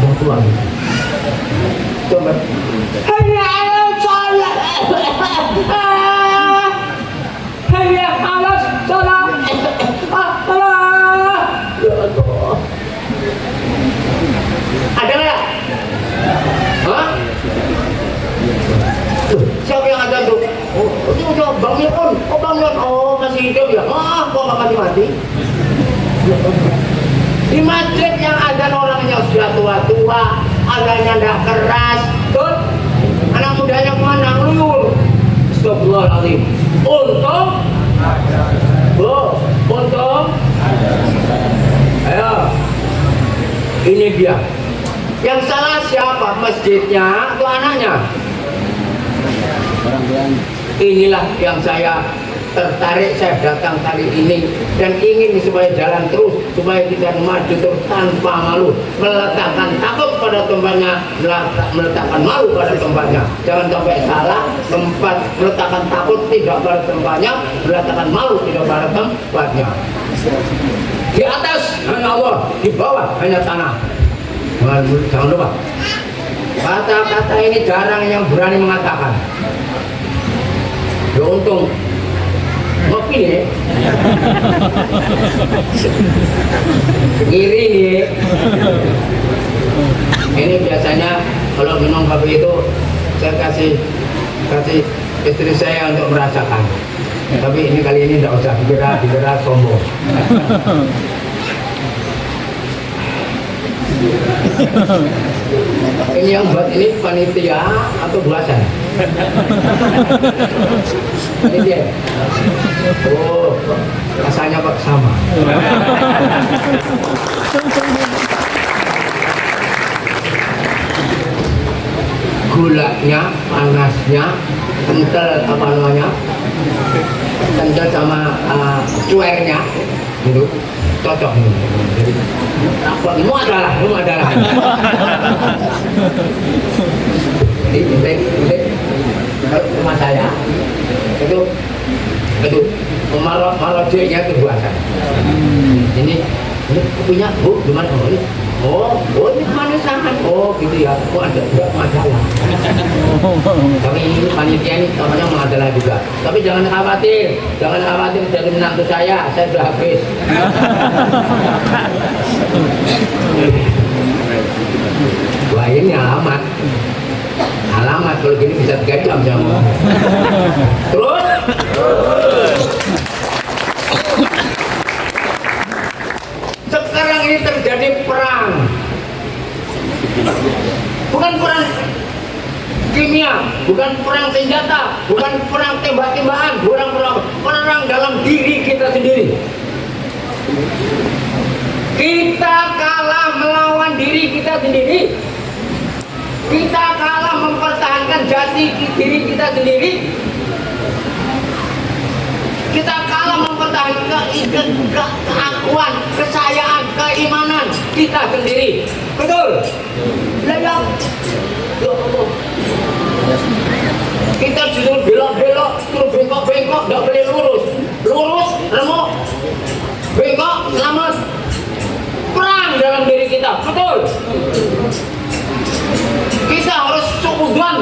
[SPEAKER 4] Bantuan. Coba. Hayya 'alal shalah. Hayya 'alal shalah. Allah. Ya Allah. Ada nggak? Hah? Siapa yang ada tuh? Itu udah Bang Yun. Bang Yun. Masih hidup ya? Kok nggak mati-mati? Di masjid yang ada orangnya sudah tua-tua, adanya tidak keras, betul? Anak mudanya kemana? Ngeluyur. Astagfirullahaladzim. Untung? Ayo. Ini dia. Yang salah siapa? Masjidnya atau anaknya? Inilah yang saya tertarik, saya datang kali ini dan ingin supaya jalan terus, supaya kita maju terus tanpa malu, meletakkan takut pada tempatnya, meletakkan malu pada tempatnya. Jangan sampai salah tempat, meletakkan takut tidak pada tempatnya, meletakkan malu tidak pada tempatnya. Di atas hanya Allah, di bawah hanya tanah. Jangan lupa, kata-kata ini jarang yang berani mengatakan. Ya untung Ngopi nih. Ngiri nih. Ini biasanya kalau minum kopi itu saya kasih istri saya untuk merasakan. Tapi ini kali ini tidak usah dikira sombong. Ini yang buat ini panitia atau buasan? Panitia. Oh, rasanya kok sama. Gulanya, panasnya, kental apa namanya? Kental sama cuernya, itu cocok nih. Jadi, semua adalah. Ini rumah saya itu marojeknya itu buatan. Ini punya bu gimana? Oh ini manisan. Oh gitu ya. Oh ada masalah. Tapi ini panitia ini namanya masalah juga. Tapi jangan khawatir jadi menantu saya sudah habis. Wah ini alamat kalau gini bisa 3 jam sama. Terus sekarang ini terjadi perang, bukan perang kimia, bukan perang senjata, bukan perang tembak-tembakan, bukan perang dalam diri kita sendiri. Kita kalah melawan diri kita sendiri. Kita kalah mempertahankan jati diri kita sendiri. Kita kalah mempertahankan keakuan, kesayaan, keimanan kita sendiri. Betul? Lihat. Kita justru belok-belok, terus bengkok-bengkok, tidak boleh lurus. Lurus, remuk, bengkok, selamat. Perang dalam diri kita. Betul? Kita harus suudzon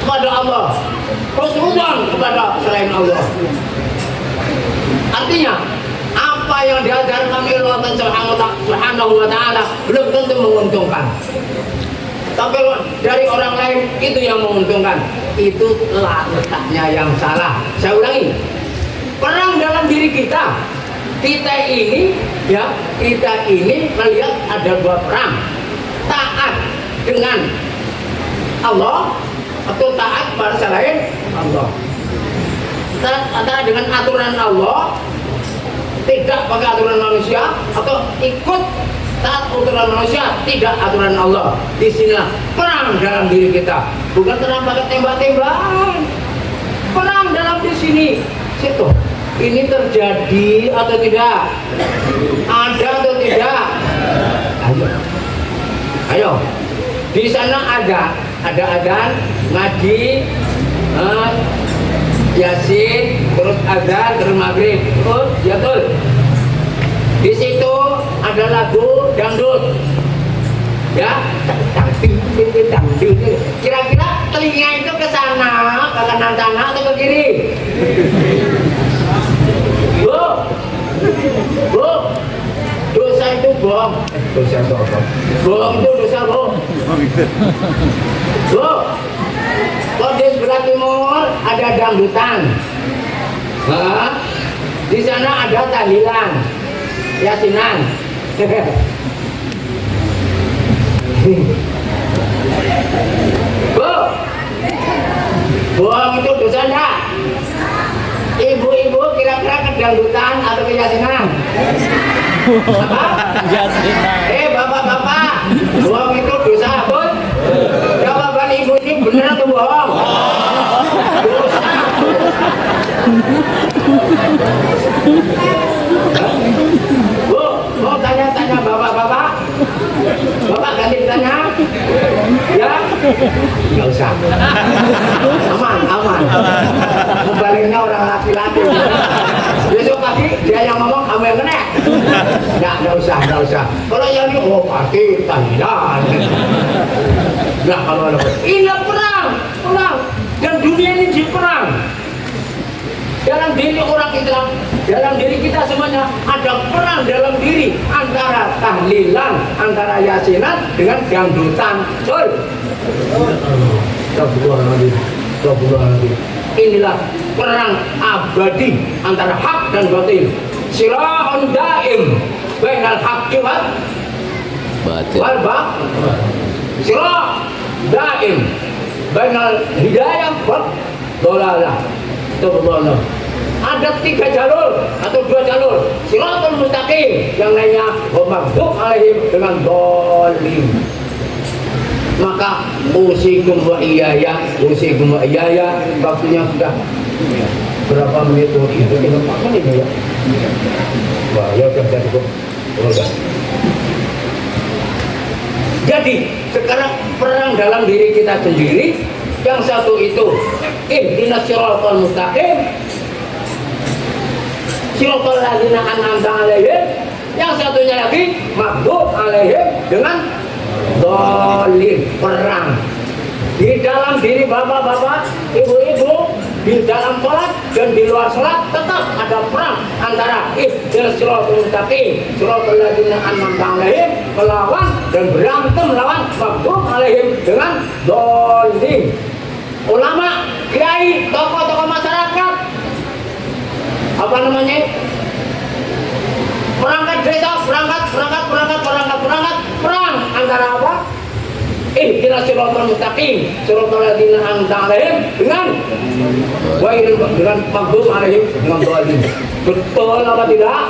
[SPEAKER 4] kepada Allah, suudzon kepada selain Allah. Artinya apa yang diajarkan oleh Allah Subhanahu wa Ta'ala belum tentu menguntungkan. Tapi dari orang lain itu yang menguntungkan. Itu letaknya yang salah. Saya ulangi, perang dalam diri kita. Kita ini melihat ada 2 perang. Taat dengan Allah atau taat pada selain Allah. Taat dengan aturan Allah, tidak pakai aturan manusia, atau ikut taat aturan manusia, tidak aturan Allah. Disinilah perang dalam diri kita. Bukan perang pakai tembak-tembakan. Perang dalam di sini. Situ. Ini terjadi atau tidak? Ada atau tidak? Ayo. Di sana ada adzan, ngaji, yasin, terus adzan, terus maghrib, terus ya betul. Di situ ada lagu dangdut, ya, dangdut. Kira-kira telinga itu ke sana, ke kanan sana atau ke kiri? Bu, dosa itu bohong. Dosa itu apa? Bohong itu dosa bohong. Bu, kalau di sebelah timur ada dangdutan. Nah, di sana ada tahlilan, yasinan. Bu, bohong itu dosa enggak? Ibu-ibu kira-kira ke dangdutan atau ke yasinan? Apa? Yasinan. Bapak-bapak, bohong itu dosa, Bun? Jawaban ibu ini benar atau bohong? Dosa. Bu, mau tanya-tanya bapak-bapak? Bapak ganti tanya? Ya? Nggak usah. Aman. Membaliknya orang laki-laki. Besok pagi dia yang ngomong, kamu yang kena. Nggak usah. Kalau yang ini, pasti tahlilan. Nah, kalau ada ini perang. Dan dunia ini diperang. Dalam diri Islam, dalam diri kita semuanya ada perang dalam diri antara tahlilan, antara yasinan dengan dangdutan. Inilah perang abadi antara hak dan batil. Sira'un daim bainal haqqi wal
[SPEAKER 5] Batil.
[SPEAKER 4] batil. Sira' daim bainal hidayah wal dhalalah. Subhanallah. Ada 3 jalur atau 2 jalur. Siratul mustaqim, yang lainnya maghdubi alaihim dengan dhalim. Maka usikum wa iyaya, waktunya sudah berapa menit itu kita makan ini ya. Wah, ya udah cukup. Udah. Jadi sekarang perang dalam diri kita sendiri. Yang satu itu ihdinas siratal mustaqim, siratal ladzina an'amta alaihim. Yang satunya lagi maghdubi alaihim dengan dhalim. Perang di dalam diri bapak-bapak, ibu-ibu, di dalam sholat dan di luar sholat tetap ada perang antara ihdinas siratal mustaqim, siratal ladzina an'amta alaihim, melawan dan berantem melawan maghdubi alaihim dengan dhalim. Ulama, kiai, tokoh-tokoh masyarakat, apa namanya, perangkat desa, perang antara apa? Ihdinas siratal mustaqim, siratal ladzina an'amta alaihim dengan maghdubi alaihim dengan dhalim. Betul apa tidak?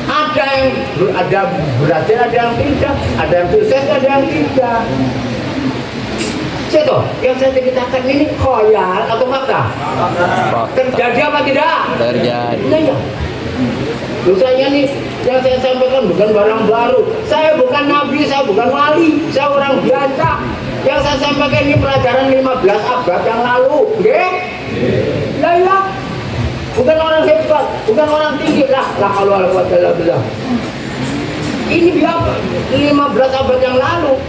[SPEAKER 4] Ada yang berhasil, ada yang tidak, ada yang sukses, ada yang tidak. Situ, yang saya ceritakan ini khayal atau fakta? Terjadi apa tidak?
[SPEAKER 5] Terjadi.
[SPEAKER 4] Nah, ya. Dosanya nih, yang saya sampaikan bukan barang baru. Saya bukan nabi, saya bukan wali, saya orang biasa. Yang saya sampaikan ini pelajaran 15 abad yang lalu, oke? Lah ya, bukan orang hebat, bukan orang tinggi lah. Lah kalau alhamdulillah. Ini dia 15 abad yang lalu.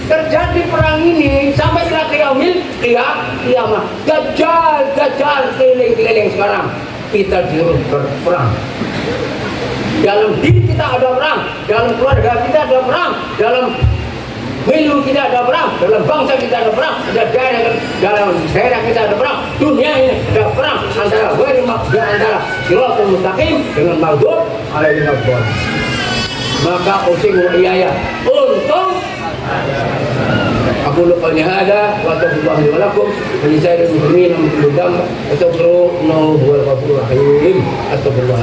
[SPEAKER 4] Terjadi perang ini sampai kiamil kiamah. Dajjal keliling-keliling sekarang. Kita disuruh berperang. Dalam diri kita ada perang, dalam keluarga kita ada perang, dalam milu kita ada perang, dalam bangsa kita ada perang, dalam daerah kita ada perang, dunia ini ada perang antara antara siratal mustaqim dengan maghdubi alaihim. Maka using wa iyaya untung aku lupa ni hada wa taqullahu li wa lakum wa li sayyidil muslimin min kulli dhanb astaghfirullaha wal ghafurur rahim. Astagfirullah.